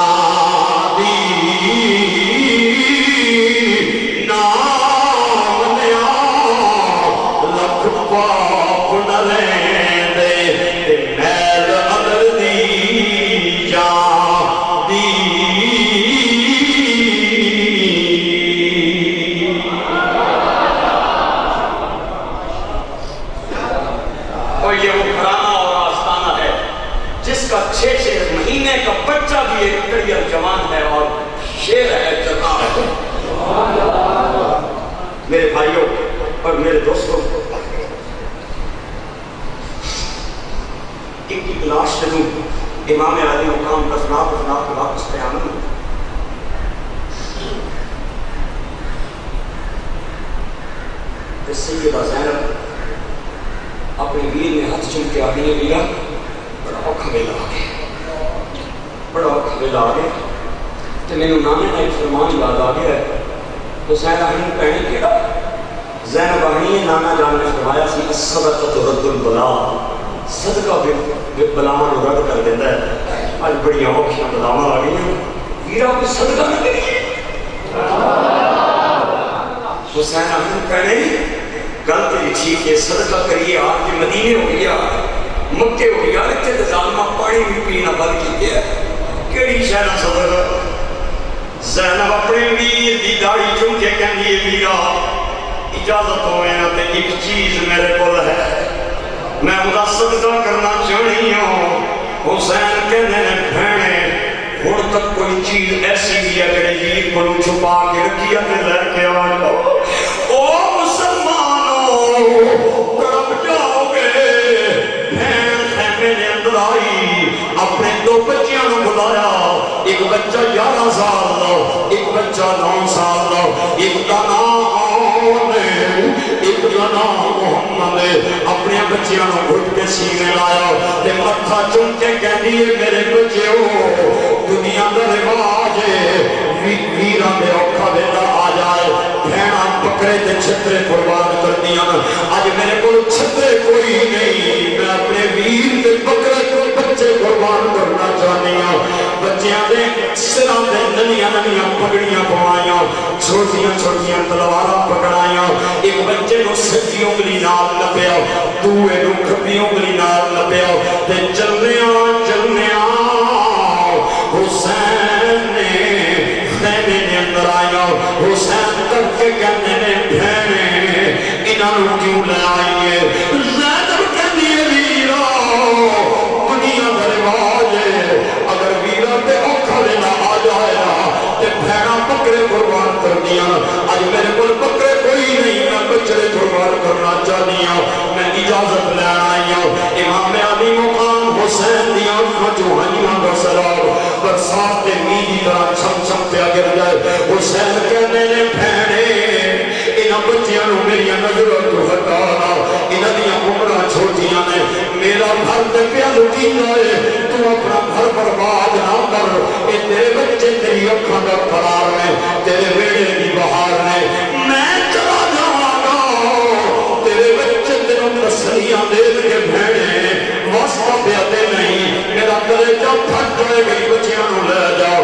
جوان ہے اور شیر ہے جتا ہے میرے بھائیوں اور میرے دوستوں ان کی تلاش کروں امام علی مقام دفنا کے واپس قیامت سیدہ زینب اپنی ویر میں ہاتھ چوم کے آگے لیا بڑا اوکھا ویلا آ گیا قابل آ گئے تو میرے نانے کا ایک فرمان یاد آ گیا ہے حسین آہین پہنے کے زینب آہین نانا جان نے فرمایا سی الصدقۃ رد البلا صدقہ بلاواں نوں رد کر دیتا ہے اج بڑی اوکھیاں بلاواں آ گئی ہیں ویرا کوئی صدقہ نہ کریے حسین آہین پہنے گل تو ٹھیک ہے صدقہ کریے آپ کے مدینے ہو گیا مکے ہو گیا اتنے تو ظالمہ پانی بھی پینا بند کی ہے کیڑی شہر صدقہ زینب اپنے ویر دی داڑھی چوم کے کہندی ہے ویرا اجازت ہوئے نا تے ایک چیز میرے کول ہے میں خدا صدقہ کرنا چاہنی ہوں حسین کہنے نے بھینے ہن تک کوئی چیز ایسی بھی ہے جڑی ویر کو چھپا کے رکھی ہے تے لے کے آ جاؤ او مسلمانوں تڑپ جاؤ گے بہن خیمے نے اندر آئی اپنے دو بچیاں نوں بلایا ایک بچہ 11 سال دا ایک بچہ 9 سال دا ایک دا نام ایک دا نام محمد اپنے بچیاں نوں گھٹ کے سینے لایا تے متھا چوم کے کہندی ہے میرے بچیو دنیا دا رواج ویراں دے اوکھا ویلا آ جائے بہناں بکرے تے چھترے قربان کردیاں اج میرے کول چھترے کوئی نہیں میں اپنے ویر تے بکرے کو بچے قربان کرنا چاہنی ہوں بچیاں دے سراں تے ننیاں ننیاں پگڑیاں پوائیاں چھوٹیاں چھوٹیاں تلواراں پکڑائیاں ایک بچے نوں سجی انگلی نال نپیا دوے نوں کھبی انگلی نال نپیا تے چلنیاں چلنیاں حسین نے خیمے نے اندر آیا حسین کر کے کہنے نے بہنے انہاں نوں کیوں لے آئیے زینب کہندی ہے ویرا دنیا دا رواج ہے اگر ویرا تے اوکھا ویلا آ جائے تے بھیڑاں بکرے قربان کر دیاں اج میرے کول بکرے کوئی نہیں میں بچڑے قربان کرنا چاہنی ہوں میں اجازت لین آئی ہوں امام علی مقام حسین دی آنکھاں جو ہنیاں دا سراب برسات تے میਂہ دی طرح چھم چھم پیا گر جائے حسین کہنے نے بھیڑے انہاں بچیاں نوں میری نظروں تو ہٹانا انہاں دیاں عمراں چھوٹیاں نے میرا گھر تے پیا لٹیندا ہے تو اپنا گھر برباد نہ کر اے تیرے بچے تیری اکھاں دا قرار نے تیرے بیڑے دی بہار نے میں چلا جاواں گا تیرے بچے تینوں تسلیاں دے کے بھیڑے واسطہ پیا تے نہیں میرا کلیجہ پھٹ جائے گی بچیاں نوں لے جاؤ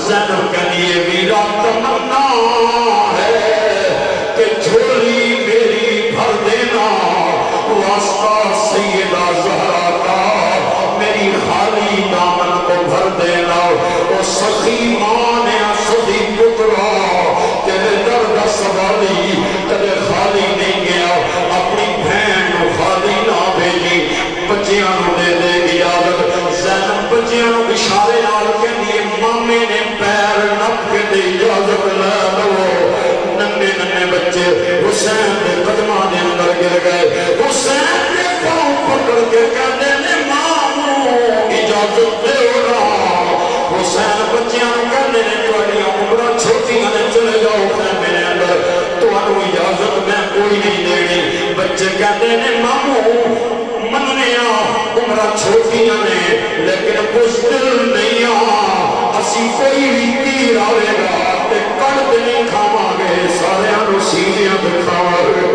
زینب کہندی ہے ویرا تمنا ہے کہ جھولی میری بھر دینا واسطہ سیدہ زہرا کا میری خالی دامن کو بھر دینا او سخی ماں نے سخی پترا تیرے درد سوالی کدے خالی نہیں گیا اپنی بہن نو خالی نہ بھیجی بچیاں نو دے دے اجازت زینب بچیاں نو اشارے نال کہندی ہے مامے نے پیر نپ کے دے اجازت لے لو ننے ننے بچے حسین دے قدماں دے اندر گر گئے حسین دے پاؤں پکڑ کے کہندے نے مامو اجازت دے حسین بچیاں نو کہندے نے تہاڈیاں عمراں چھوٹیاں نے چلے جاؤ خیمے اندر تہانوں اجازت میں کوئی نہیں دینی بچے کہندے نے مامو مننے عمراں چھوٹیاں نے لیکن بزدل نہیں اسی کوئی بھی تیر آوے گا تے کڑ تے نہیں کھاواں گے ساریاں نوں سیدھیاں تے کھاواں گے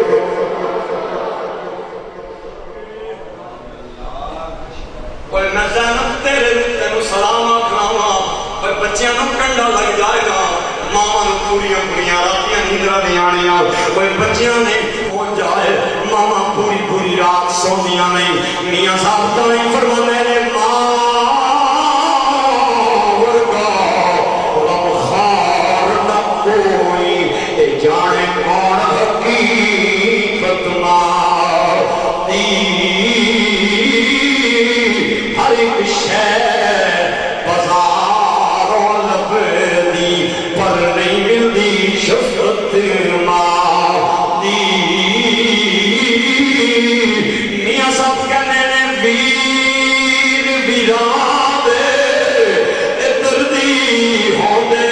کوئی میں زینب تیرے تینوں سلام آکھاواں کوئی بچیاں نوں کنڈا لگ جائے گا ماواں نوں پوریاں پوریاں راتیاں نیندراں نہیں آنیاں کوئی بچیاں نے ہو جائے ماواں پوری پوری رات سوندیاں نہیں میاں صاحب تائیں فرماندے نے ماں ورگا غمخوار نہ کوئی اے جانے کون حقیقت ماں دی ہر ایک شے بازاروں لبدی پر نہیں ملدی شفقت ماں دی میاں صاحب کہنے نے ویر ویران دے اے دردی ہو دے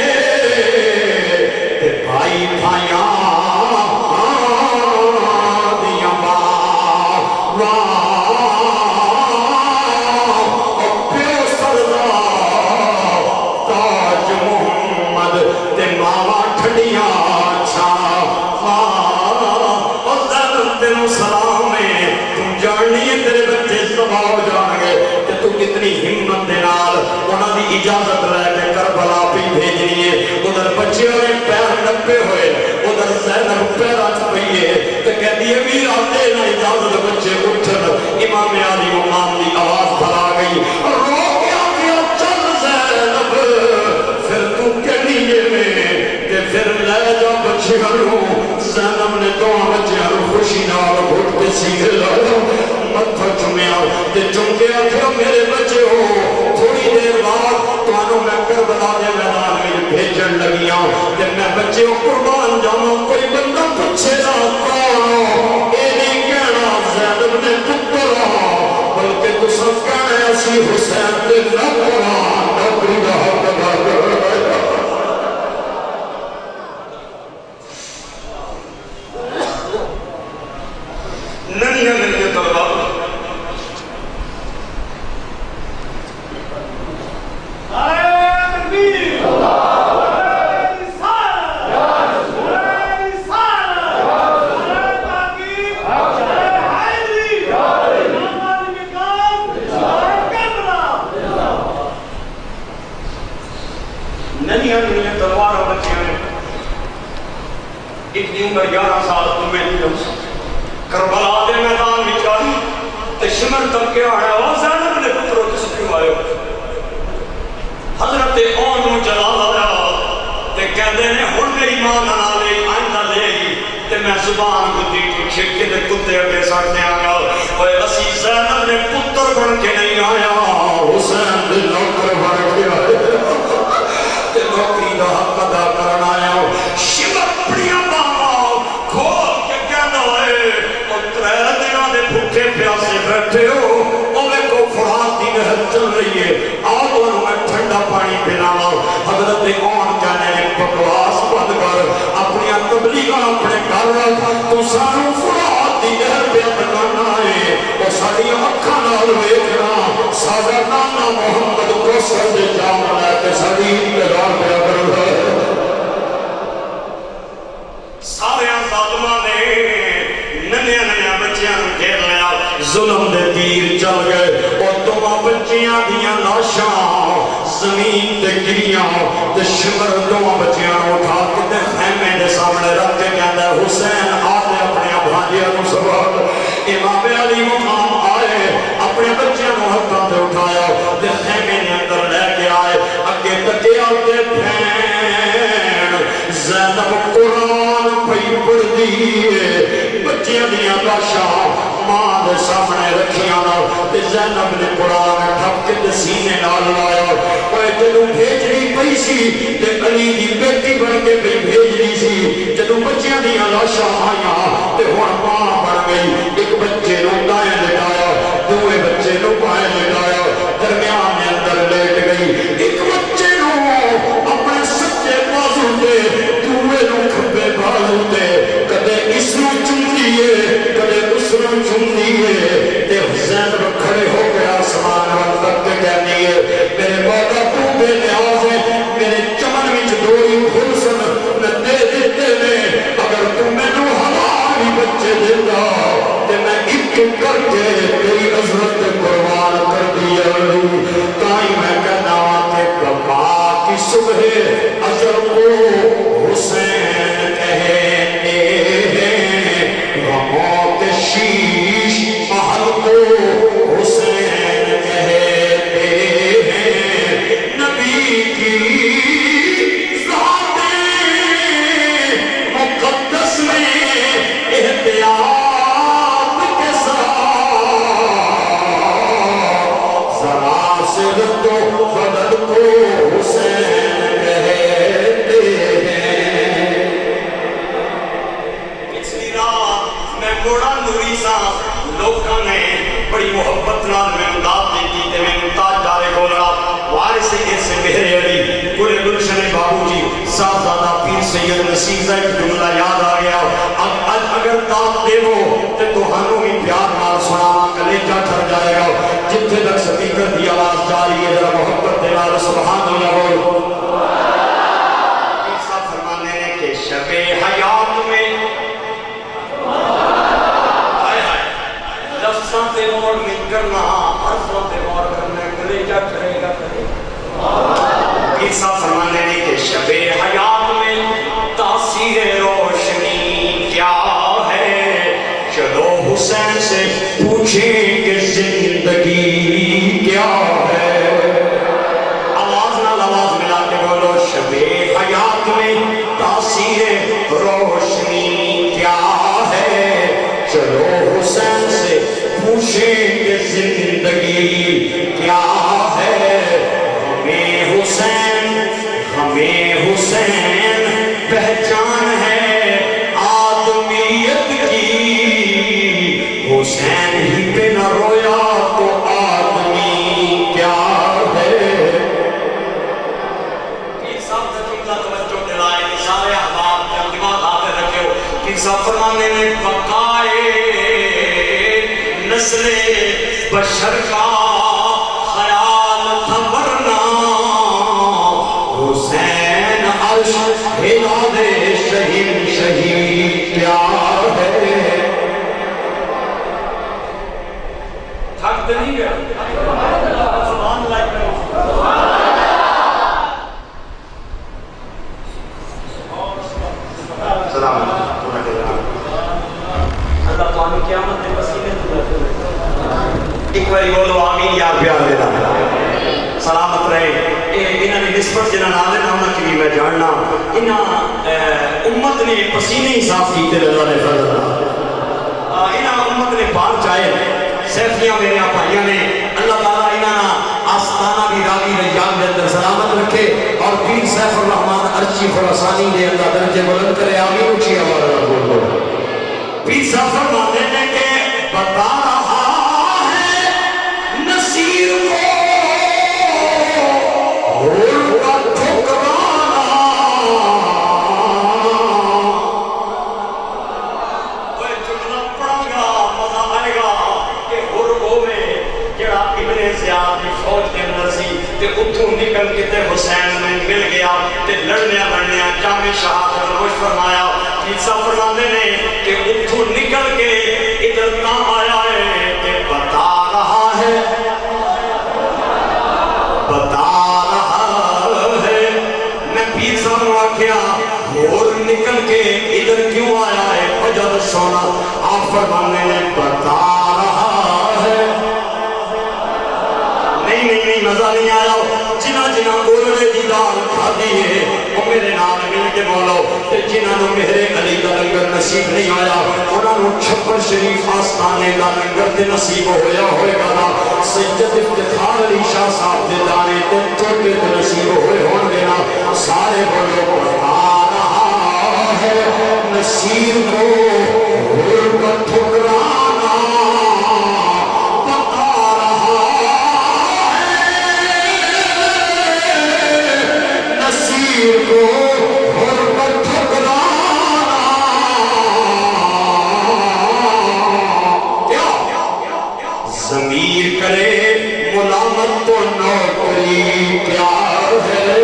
اے بھائی بھائیاں دیاں یہ بھی آتے نہ اجازت بچے اٹھن امام علی مقام کی آواز بھرا گئی رو گیا چل زینب پھر تو کہنی یہ میں کہ پھر لے جا بچے ہروں زینب نے دو بچے ہروں خوشی نال گھٹ کے سیدھے لگا متھا چمیا تے چم کے آخیا میرے بچے ہو تھوڑی دیر بعد تانوں میں کربلا دے میدان میں بھیجن لگیاں تے میں بچے ہو قربان جاواں کوئی بندہ پوچھے گا کون اے نہیں کہنا زینب نے پتر بلکہ تساں کہنا اسی حسین تے نہ قرآن نوکری دا حق ادا کر ننھے طلباء تلوار اور بچے ہیں اتنی عمر 11 سال تمہیں نہیں کربلا دے میدان میں چاہی تے شمر تب کے آیا وہ زینب نے پتروں کس کیوں آئے حضرت اون نو جلال آیا تے کہندے نے ہن میری ماں نہ لے آئندہ لے گی تے میں زبان گدی کھڑکے دے کتے اگے سڑنے آیا اوے اسی زینب نے پتر بن کے نہیں آیا حسین دے نوکر بن کے آیا تے نوکری دا حق ادا کرنا آیا شمر اپنی باواں کھول کے کہندا ہے او ترے دناں دے بھوکے پیاسے بیٹھے ہو اوے کو فرات دی نہر چل رہی ہے آؤ میں ٹھنڈا پانی پلاواں حضرت اون کہنے نے بکواس بند کر اپنی تبلیغاں اپنے گھر رکھ تو سانو فرات دی نہر پہ کرنا ہے او ساڈی اکھاں نال ویکھنا ساڈا نانا محمد کوثر دے جام لے کے ساڈی انتظار پہ کردا ہے سارے ظالماں نے ننھے بچیاں نوں گھیر لیا ظلم دے تیر چل گئے اور دو بچیاں دیاں لاشاں زمین تے گریاں تے شمر دو بچیاں اٹھا کے تے خیمے دے سامنے رکھ کے کہندا ہے حسین آتے اپنے بھانجیاں نوں سبق امام علی مقام آئے اپنے بچیاں نوں ہتھاں تے اٹھایا تے خیمے دے اندر لے کے آئے اگے تکیا تے بہن زینب قرآن پئی پڑھدی ہے بچیاں دیاں لاشاں ماں دے سامنے رکھیاں تے زینب نے قرآن ٹھپ کے تے سینے نال لایا اوے جدوں بھیجنی پئی سی تے علی دی بیٹی بن کے بھی بھیجنی سی جدوں بچیاں دیاں لاشاں آئیاں تے ہن ماں بن گئی ایک بچے نوں دائیں لٹایا دوے بچے نوں بائیں لٹایا درمیان دے اندر لیٹ گئی ایک بچے نوں اپنے سچے بازو تے دوے نوں کھبے بازو تے کدے اس نوں چومدی ہے کدے اس نوں چومدی ہے تے حسین کھڑے ہو گیا آسمان وال تک کے کہندی ہے میرے مولا تو بے نیاز ہے میرے چمن وچ دوئی پھل سن میں دے دیتے نے اگر تو مینوں حلال ہی بچے دیندا تے میں ایک کر کے تیری عزت قربان کر دیا تائی میں کہنا کہ کما کی صبح اجر کو حسین کہتے ہیں غموں کے شیش محل کو حسین کہتے ہیں نبی کی ذات مقدس میں احتیاط کے ساتھ ذرا سے ردو فضل کو حسین کہتے ہیں پچھلی رات میں موڑا نوری سا لوکاں نے بڑی محبت نال میں امداد دیتی تے میں تاج دارے بولا وارث ایسے میرے علی پورے گلشن بابو جی صاحبزادہ پیر سید نصیب ایک جملہ یاد آ گیا اگر تاج دے وہ تے تہانوں بھی پیار نال سناواں کلیجہ ٹھر جائے گا جتھے تک سپیکر دی آواز جاری ہے ذرا محبت دے نال سبحان اللہ بول ایسا فرمانے نے کہ شب حیات میں لفظاں تے غور نہیں کرنا حرفاں تے غور کرنا کلیجہ ٹھرے گا ایسا فرمانے نے کہ شب حیات میں تاثیر روشنی کیا ہے سے پوچھیں کہ زندگی کیا ہے. آواز نال آواز ملا کے بولو. شب حیات میں تاثیر روشنی کیا ہے. چلو حسین سے پوچھیں کہ زندگی کیا ہے. ہمیں حسین پہچان ہے آدمیت کی. حسین ہی پہ نہ رویا تو آدمی کیا ہے. سارے احباب دماغ آتے رکھے ہو کہ فرمانے نے بقائے نسل بشر کا خیال تھا ورنہ حسین عرش ہلا دے شہید شہید کیا ہے. تھک تو نہیں گیا. اللہ تعالیٰ قیامت میں پسینے ایک باری بولو آمین یا پیار دینا. سلامت رہے. انہوں نے نسبت جنہاں نالے نہ ہونا کی بھی میں جاننا انہاں امت نے پسینے ہی صاف کیتے اللہ نے فضل. انہاں امت نے پار چاہے سیفیاں میرے بھائیوں نے. اللہ تعالیٰ انہاں آستانہ بھی راوی ریان کے اندر سلامت رکھے اور پیر سیف الرحمن ارچی خراسانی دے اللہ درجے بلند کرے. آمین اونچی آواز نال بولو. پیر صاحب فرماتے ہیں کہ بتا رہا ہے نصیر کو ٹھکرانا. چکنا پڑا گا مزہ آئے گا کہ غربوں میں جڑا ابن زیاد کی فوج کے اندر سی تے اتھوں نکل کے تے حسین میں مل گیا تے لڑنے جامع شہادت نوش فرمایا. عیسیٰ فرماتے ہیں کہ اتھوں نکل کے ادھر کام آیا ہے کہ بتا رہا ہے میں پیر صاحب نے آکھیا اور نکل کے ادھر کیوں آیا ہے وجہ سونا. آپ فرمانے نے بتا رہا ہے. نہیں مزہ نہیں آیا. جنہ گولڑے دی دال کھادی ہے وہ میرے نال مل کے بولو. جنہوں میرے علی کا لنگر نصیب نہیں آیا انہوں چھپر شریف آستانے کا لنگر تے نصیب ہویا ہوئے گا. سجد افتخار علی شاہ صاحب دے دانے تے توڑے تے نصیب ہوئے ہون دینا. سارے بولو بتا رہا ہے نصیر کو غربت ٹھکرانا. بتا رہا ہے نصیر کو غربت ٹھکرانا. ضمیر کرے ملامت تو نوکری کیا ہے.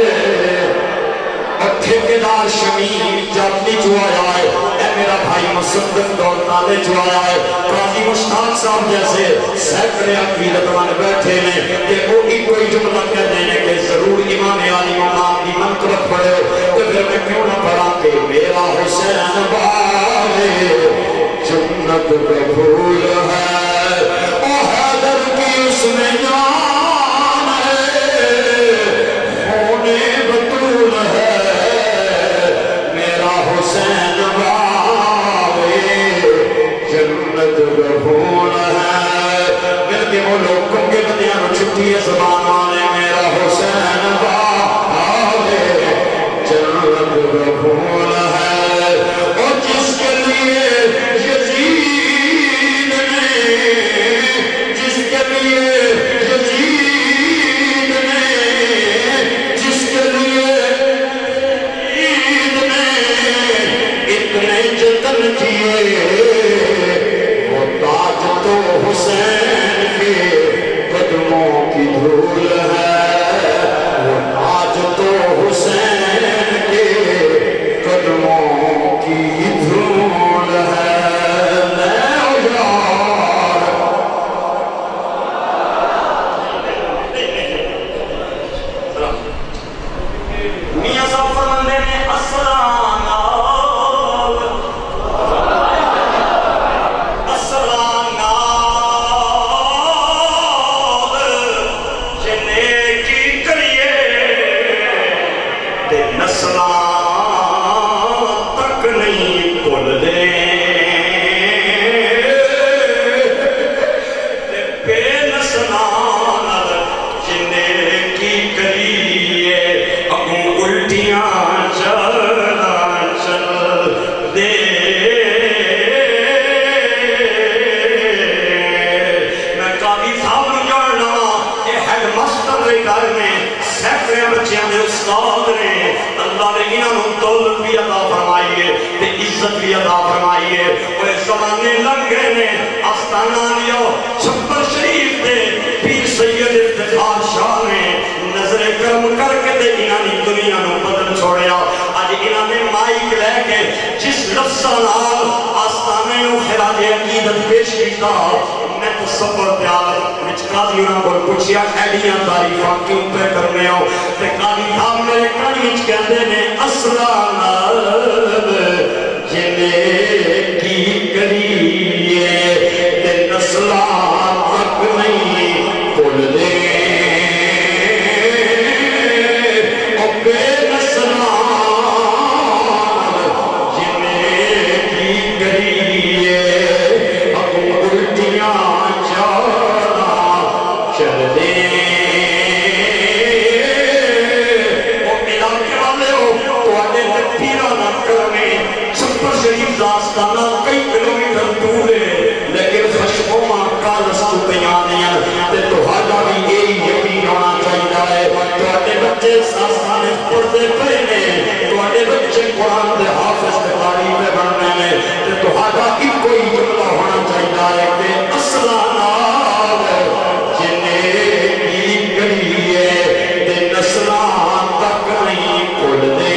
ٹھیکیدار شمیم جاتی جو آیا ہے اے میرا بھائی مصدق دور نالے جو آیا ہے. قاضی مشتاق صاحب جیسے سیکڑے عقیدت من بیٹھے ہیں کہ وہ کوئی جملہ کہہ دینے کہ ضرور امام علی امام کی منقبت پڑھے تو پھر میں کیوں نہ پڑھا کہ میرا حسین بارے جنت قبول ہے. او حیدر کی اس میں جان ہے ہونے بطول ہے. میرا حسین بارے جنت قبول ہے. مل کے وہ لوگ کنگے بدیاں نو چھٹی ہے زبان والے. میرا حسین بارے جنت قبول ہے. اور جس کے لیے یزید اتنے جتن کیے وہ تاج تو حسین کے قدموں کی دھول ہے. وہ تاج تو حسین کے قدموں کی دھول ہے. میاں صاحب فرماندے نے السلام تشریف عطا فرمائیے. وہ زمانے لگ گئے نے آستانہ لیو چھپر شریف دے پیر سید افتخار شاہ نے نظر کرم کر کے دے انہاں نے دنیا نو بدل چھوڑیا. اج انہاں نے مائک لے کے جس لفظاں نال آستانے نو خراج عقیدت پیش کیتا میں تصور پیار وچ قاضی انہاں کول پوچھیا ایڈیاں تعریفاں کیوں پہ کرنے ہو تے قاضی صاحب میرے کان وچ کہندے نے اسرا نال جنے کی کریے تے نسلاں تک نہیں بھول دے او بے نسلاں جنے کی کریے اب الٹیاں چالا چل دے او علاقے والے ہو تواڈے تے پیرا نہ کرنے چھپر شریف دا آستانہ کئی کلومیٹر دور ہے لیکن خشموں کالس تو تیار نہیں تے تہاڈا بھی یہی یقین ہونا چاہیے تواڈے بچے آستانے پڑھتے پے نے تواڈے بچے قرآن دے حافظ تے قاری پہ بننے نے تے تہاڈا ایکو ہی جملہ ہونا چاہیے کہ اصلا نال جنے کی کریے تے نسلاں تک نہیں بھول دے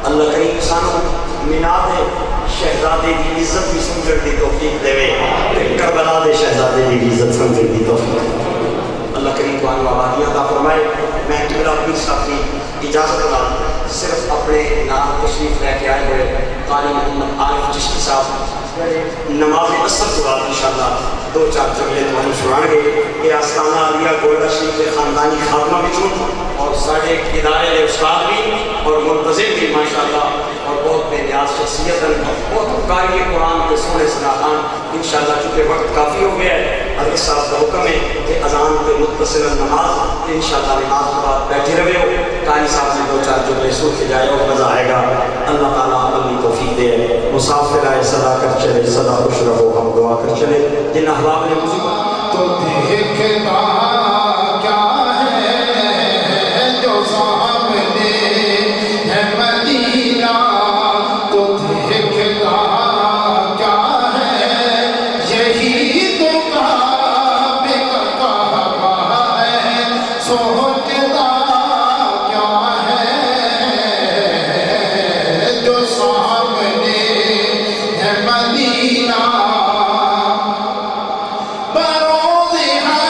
اللہ کریم سانو میناد شہزادے دی عزت بھی سمجھن دی توفیق دے تے کربلا دے شہزادے دی عزت سمجھن دی توفیق اللہ کریم کو آبادی عطا فرمائے. میں قبلہ پیر صاحب کی اجازت نال صرف اپنے نام تشریف لے کے آئے ہوئے قاری محمد عارف چشتی صاحب نماز عصر کے بعد انشاءاللہ دو چار جملے تمہیں سنائیں گے. یہ آستانہ عالیہ گولڈا شریف کے خاندانی خاتمہ بھی چون اور ساڑھے ادارے کے استاد بھی اور منتظم بھی ماشاءاللہ اور بہت بے نیاز شخصیت بہت قاری قرآن کے سونے سناخان انشاءاللہ چونکہ وقت کافی ہو گیا ہے. حضرت صاحب کا حکم ہے کہ اذان پہ متصل نماز انشاءاللہ نماز کے بعد بیٹھے رہے ہو. قاری صاحب نے دو چار جملے سن کے جائے اور مزہ آئے گا. اللہ تعالیٰ عملی توفیق دے. مسافر آئے صدا کر چلے سدا خوش رہو ہم دعا کر چلے. جن احباب نے مصیبت تو دیکھتا کیا ہے جو سامنے ہے مدینہ تو دیکھتا کیا ہے یہی تو کعبے کا کعبہ ہے سوچتا کیا ہے جو سامنے ہے مدینہ بروز ہے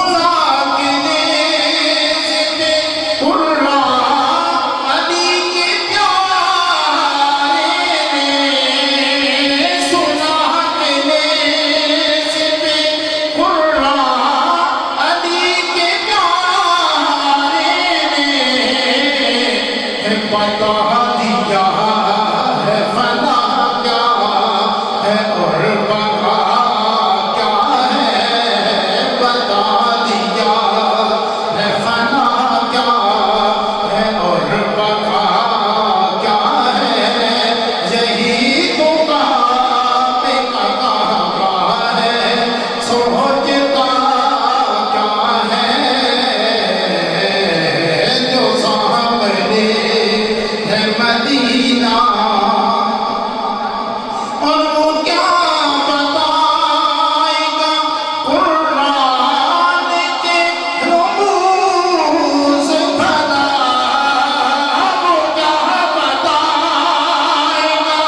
سنا کے نیز پہ قرآن علی کے پیارے نے سنا کے نیز پہ قرآن علی کے پیارے نے بتا دیا ہے فنا کیا ہے اور بقا کیا ہے بتا دیا ہے فنا کیا ہے اور بقا کیا ہے یہی تو کہا پہ کہا ہے سوچتا کیا ہے جو سامنے ہے مدینہ اور وہ کیا بتائے گا قرآن کے رموز بھلا وہ کیا بتائے گا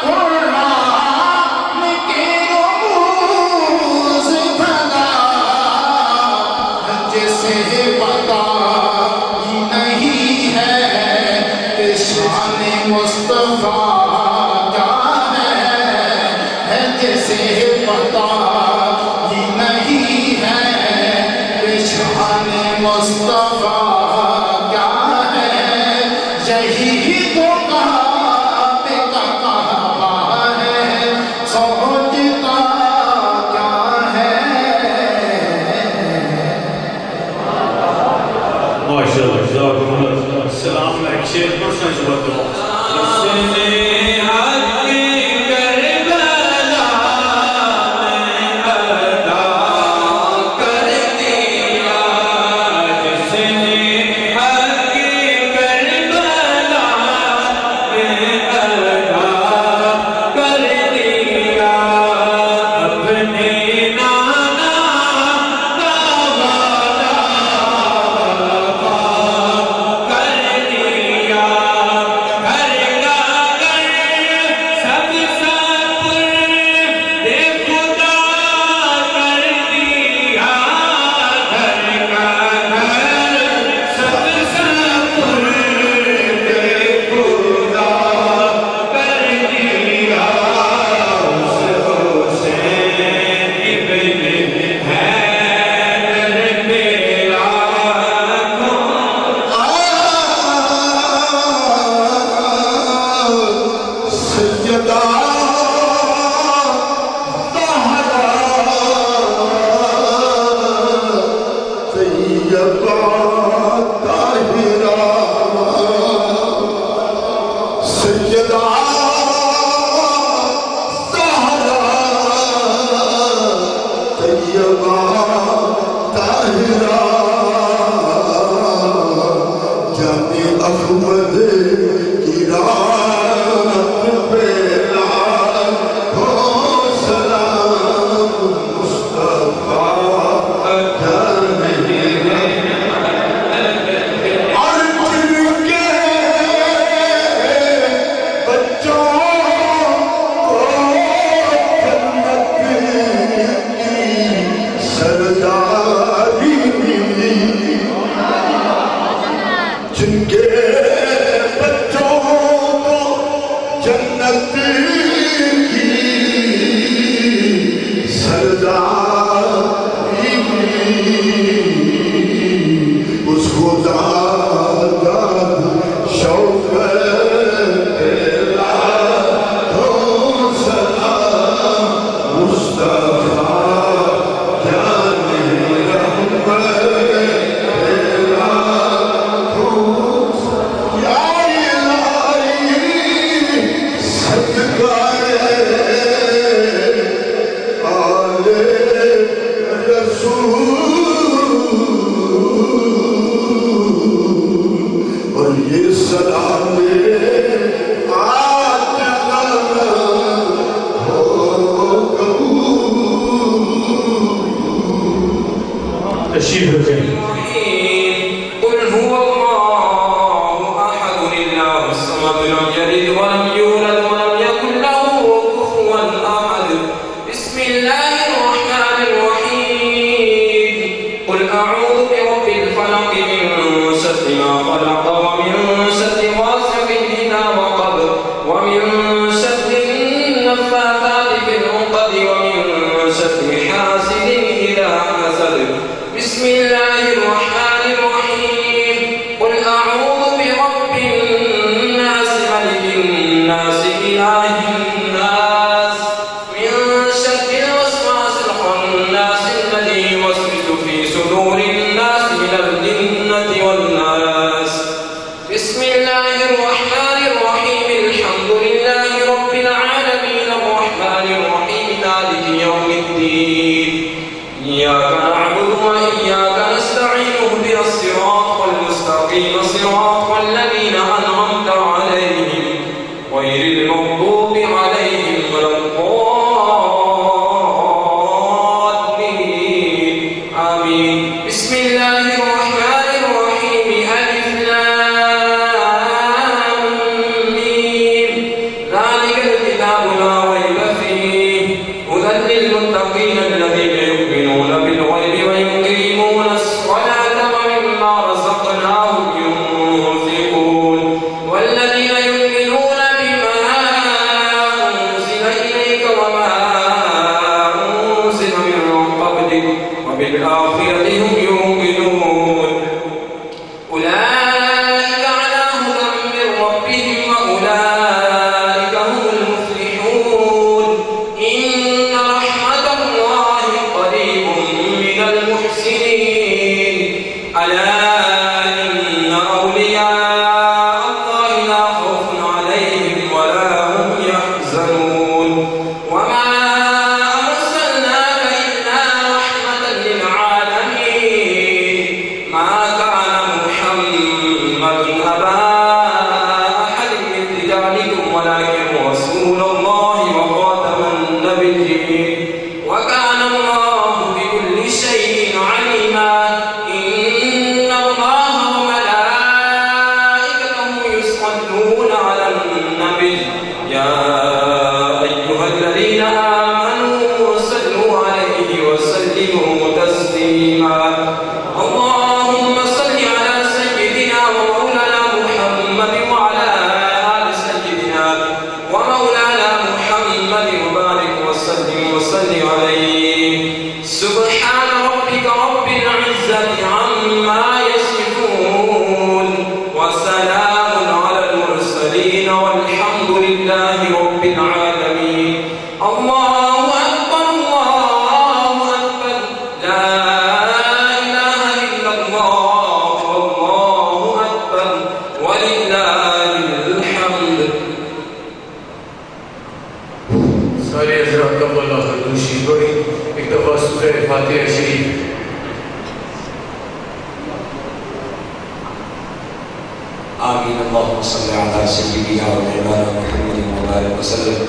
قرآن کے رموز بھلا جسے پتا ہی نہیں ہے کہ شان مصطفیٰ کیا ہے جسے پتا ہی نہیں ہے کہ شان مصطفیٰ کیا ہے یہی تو کہا پہ کہا ہے سوچتا کیا ہے ماشاءاللہ جزاکم اللہ السلام علیکم شیر پرسن شبت تشریف رکھیں. قل هو الله احد الله الصمد لم يلد ولم يولد ولم يكن له كفوا احد. بسم الله الرحمن الرحيم. قل أعوذ برب الفلق من شر ما خلق ومن شر غاسق إذا وقب ومن شر النفاثات في العقد ومن شر حاسد إذا حسد. بسم الله الرحمن الرحيم. قل أعوذ برب الناس ملك الناس إله الناس من شر الوسواس الخناس الذي يوسوس في صدور الناس من الجنة والناس. بسم الله الرحمن الرحيم. الحمد لله رب العالمين الرحمن الرحيم مالك يوم الدين. إياك نعبد وإياك نستعين اهدنا الصراط المستقيم صراط الذين أنعمت عليهم غير المغضوب عليهم ولا الضالين آمين. بسم الله الرحمن الرحيم. ألف لام ميم. ذلك الكتاب لا ريب فيه هدى للمتقين الذين يؤمنون بالغيب ويقيمون الصلاة ومما رزقناهم ينفقون والذين يؤمنون بما أنزل إليك وما أنزل من قبلك وبالآخرة هم يوقنون. أولئك على هدى من ربهم وأولئك هم المفلحون. إن رحمة الله قريب من المحسنين. ألا إن أولياء الله لا خوف عليهم ولا هم يحزنون. وما أرسلناك إلا رحمة للعالمين. ما كان محمد أبا أحد من رجالكم ولكن رسول الله وخاتم النبيين وكان الله بكل شيء عليما. إن الله وملائكته يصلون على النبي يا أيها الذين آمنوا صلوا عليه وسلموا تسليما. اللهم صل على سيدنا ومولانا محمد وعلى آل سيدنا ومولانا محمد وبارك وسلم عليه. سبحان ربك رب العزة عما يصفون وسلام على المرسلين والحمد لله رب العالمين. الله أكبر الله أكبر لا إله إلا الله والله أكبر ولله الحمد. سارے حضرات کا اللہ خردوشی پڑھی ایک دفعہ سورہ فاتحہ شریف. آمین. اللہم صلی علی سیدنا و مولانا محمد وبارک وسلم.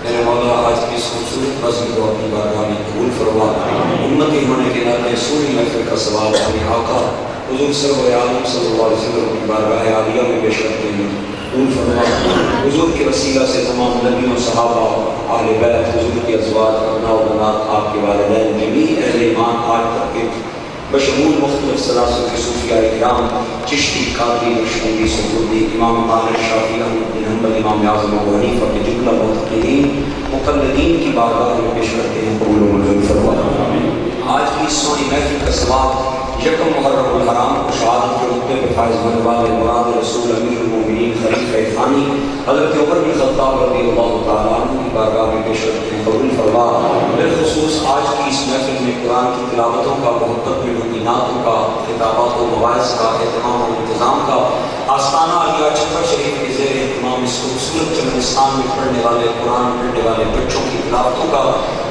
میرے مولا آج کی اس خوبصورت بزم کو اپنی بارگاہ میں قبول فرما. امتی ہونے کے ناطے سوری محفل کا ثواب اپنے آقا حضور سرور عالم صلی اللہ علیہ وسلم کی بارگاہ عالیہ میں پیش کرتے ہیں. قبول فرما. حضور کے وسیلہ سے تمام نبیوں صحابہ اہل بیت حضور کے ازواج ابناء و بنات آپ کے والدین جمیع اہل ایمان آج تک کے بشمول مختلف سلاسل کے صوفیاء کرام چشتی قادری نقشبندی سہروردی امام مالک شافعی احمد بن حنبل امام اعظم ابو حنیفہ کے جملہ معتقدین مقلدین کی بارگاہ میں پیش کرتے ہیں. قبول و منظور فرما. آج کی اس سونی محفل کا ثواب یکم محرم الحرام کو شہادت کے رتبے پہ فائز ہونے والے مراد رسول امیر المومنین خلیفہ ثانی حضرت عمر بن خطاب رضی اللہ تعالیٰ عنہ کی بارگاہ میں پیش کرتے ہیں. قبول فرما. بالخصوص آج کی اس محفل میں قرآن کی تلاوتوں کا محبت میں نعتوں کا خطابات و مواعظ کا اہتمام و انتظام کا آستانہ علیہ چھپر شریف کے زیر اہتمام اس خوبصورت چمنستان میں پڑھنے والے قرآن پڑھنے والے بچوں کی تلاوتوں کا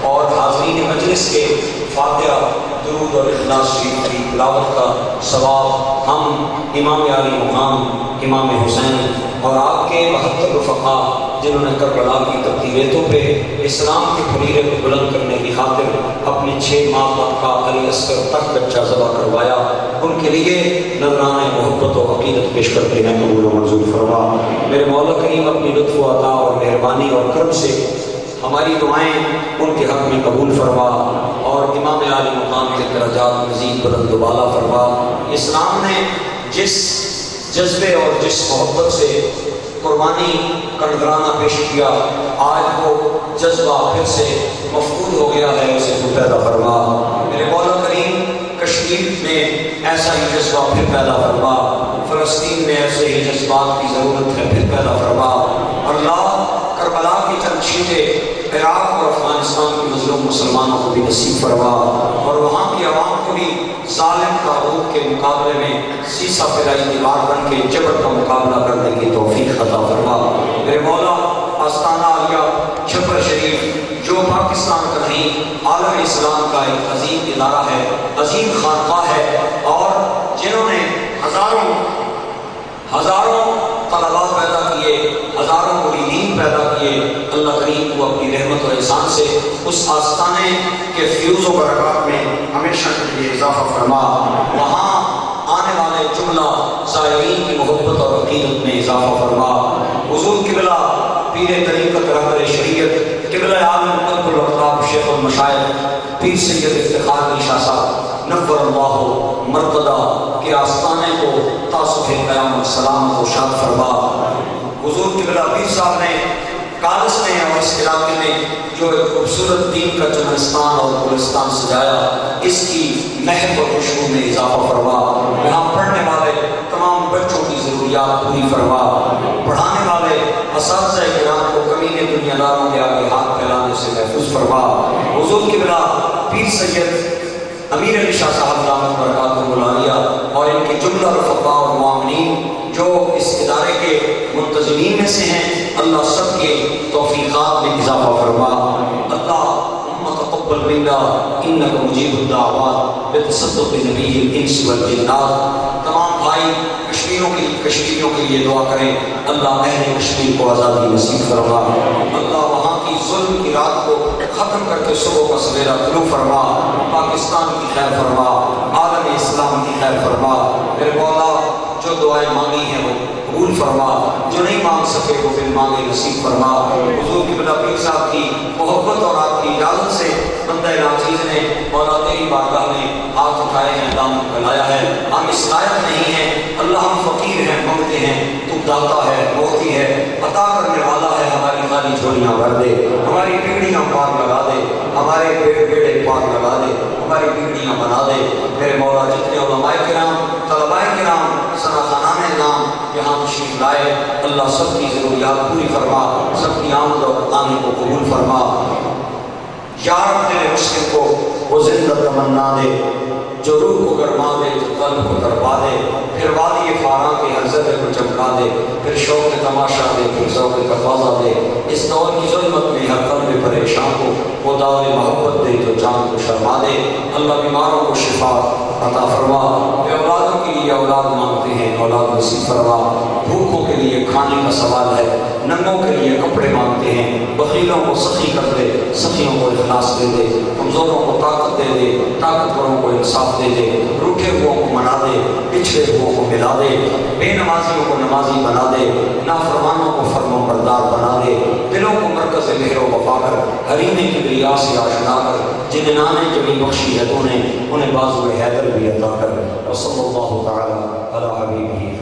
اور حاضرین مجلس کے فاتحہ درود اور اخلاص شریف کی تلاوت کا ثواب ہم امام علی مقام امام حسین اور آپ کے 72 رفقا جنہوں نے کربلا کی تبدیلیتوں پہ اسلام کے فریضے کو بلند کرنے کی خاطر اپنے 6 ماہ کا علی اصغر تک بچہ ذبح کروایا، ان کے لیے نذرانہ محبت و عقیدت پیش کرتے ہیں. قبول و منظور فرما. میرے مولا کریم اپنی لطف و عطا اور مہربانی اور کرم سے ہماری دعائیں ان کے حق میں قبول فرما. اور امام عالی مقام کے درجات مزید بلند و بالا فرما۔ اسلام نے جس جذبے اور جس محبت سے قربانی کا نذرانہ پیش کیا، آج وہ جذبہ پھر سے مفقود ہو گیا ہے، اسے تو پیدا فرما۔ میرے مولا کریم کشمیر میں ایسا ہی جذبہ پھر پیدا فرما، فلسطین میں ایسے ہی جذبات کی ضرورت ہے، پھر پیدا فرما۔ اللہ کربلا کی چند چھینٹیں عراق اور افغانستان کے مظلوم مسلمانوں کو بھی نصیب فرما، اور وہاں کی عوام کو بھی ظالم طاغوت کے مقابلے میں سیسا پرائی دیوار بن کے جبر کا مقابلہ کرنے کی توفیق عطا فرما۔ میرے مولا آستانہ عالیہ چھپر شریف جو پاکستان کا نہیں عالم اسلام کا ایک عظیم ادارہ ہے، عظیم خانقاہ ہے، اور جنہوں نے ہزاروں طلباء پیدا کیے، ہزاروں مریدین پیدا کیے، اللہ کریم کو اپنی رحمت و احسان سے اس آستانے کے فیوز و برکات میں ہمیشہ کے لیے اضافہ فرما۔ وہاں آنے والے جملہ زائرین کی محبت اور عقیدت میں اضافہ فرما۔ حضور قبلہ پیر طریقت رہبر شریعت قبلہ عالم قطب الاقطاب شیخ المشائخ پیر سید افتخار علی شاہ صاحب نور اللہ مرتضی کے آستانے کو تاسف قیامت سلامت و شاد فرما۔ حضور قبلہ پیر صاحب نے کالس میں اور اس علاقے میں جو ایک خوبصورت دین کا چمنستان اور گلستان سجایا، اس کی مہک و خوشبو میں اضافہ فرما۔ یہاں پڑھنے والے تمام بچوں کی ضروریات پوری فرما، پڑھانے والے اساتذہ کرام کو کمینے دنیا داروں کے آگے ہاتھ پھیلانے سے محفوظ فرما۔ حضور قبلہ پیر سید امیر علی شاہ صاحب دامت برکاتہ العالیہ اور ان کے جملہ رفقاء اور معاونین جو اس ادارے کے منتظمین میں سے ہیں، اللہ سب کے توفیقات میں اضافہ فرما۔ اللہ تقبل منا انک مجیب الدعوات بتصدق نبی الانس والجنات۔ تمام بھائی کشمیریوں کے لیے دعا کریں، اللہ اہل کشمیر کو آزادی نصیب فرما، اللہ وہاں کی ظلم کی رات کو ختم کر کے صبح کا سویرا طلوع فرما، پاکستان کی خیر فرما، عالم اسلام کی خیر فرما۔ میرے مولا جو دعائیں مانگی ہیں وہ قبول فرما، جو نہیں مانگ سکے وہ پھر مانگے نصیب فرما۔ حضور قبلہ پیر صاحب کی محبت اور آپ کی اجازت سے بندہ ناچیز نے مولا تیری بارگاہ میں ہاتھ اٹھائے ہیں، دامن پھیلایا ہے۔ ہم اس لائق نہیں ہیں اللہ، ہم فقیر ہیں، مانگتے ہیں، تو داتا ہے، موتی ہے، عطا کرنے والا ہے، ہماری خالی جھولیاں بھر دے، ہماری بگڑیاں پاک لگا دے، ہمارے بیڑے پاک لگا دے، ہماری بگڑیاں بنا دے۔ میرے مولا جتنے علماء کرام، طلباء کرام، سناخانان نام یہاں تشریف لائے، اللہ سب کی ضروریات پوری فرما، سب کی آمد اور آنے کو قبول فرما۔ یا رب دل مسلم کو وہ زندہ تمنا دے، جو روح کو گرما دے، جو قلب کو دربا دے، پھر وادی فاراں کے حضرت کو چمکا دے، پھر شوق تماشا دے، پھر ذوق تفاضا دے۔ اس دور کی ظلمت میں ہر قلب پریشان کو وہ دور محبت دے، جو جان کو شرما دے۔ اللہ بیماروں کو شفا عطا فرما، بے اولادوں کے لیے اولاد مانگتے ہیں، اولاد نصیب فرما۔ بھوکوں کے لیے کھانے کا سوال ہے، ننگوں کے لیے کپڑے مانگتے ہیں، بخیلوں کو سخی کر دے، سخیوں کو اخلاص دے دے، کمزوروں کو طاقت دے دے، طاقتوروں کو انصاف دے دے، روٹھے ہوں کو منا دے، پچھڑے ہوں کو ملا دے، بے نمازیوں کو نمازی بنا دے، نافرمانوں کو فرما بردار بنا دے، دلوں کو مرکز مہر و وفا کر، حریم کبریا سے آشنا کر، جنہیں نانے جبھی بخشی ہے تو نے انہیں بازو حیدر بھی عطا کر۔ وصلی اللہ تعالی علی حبیبہ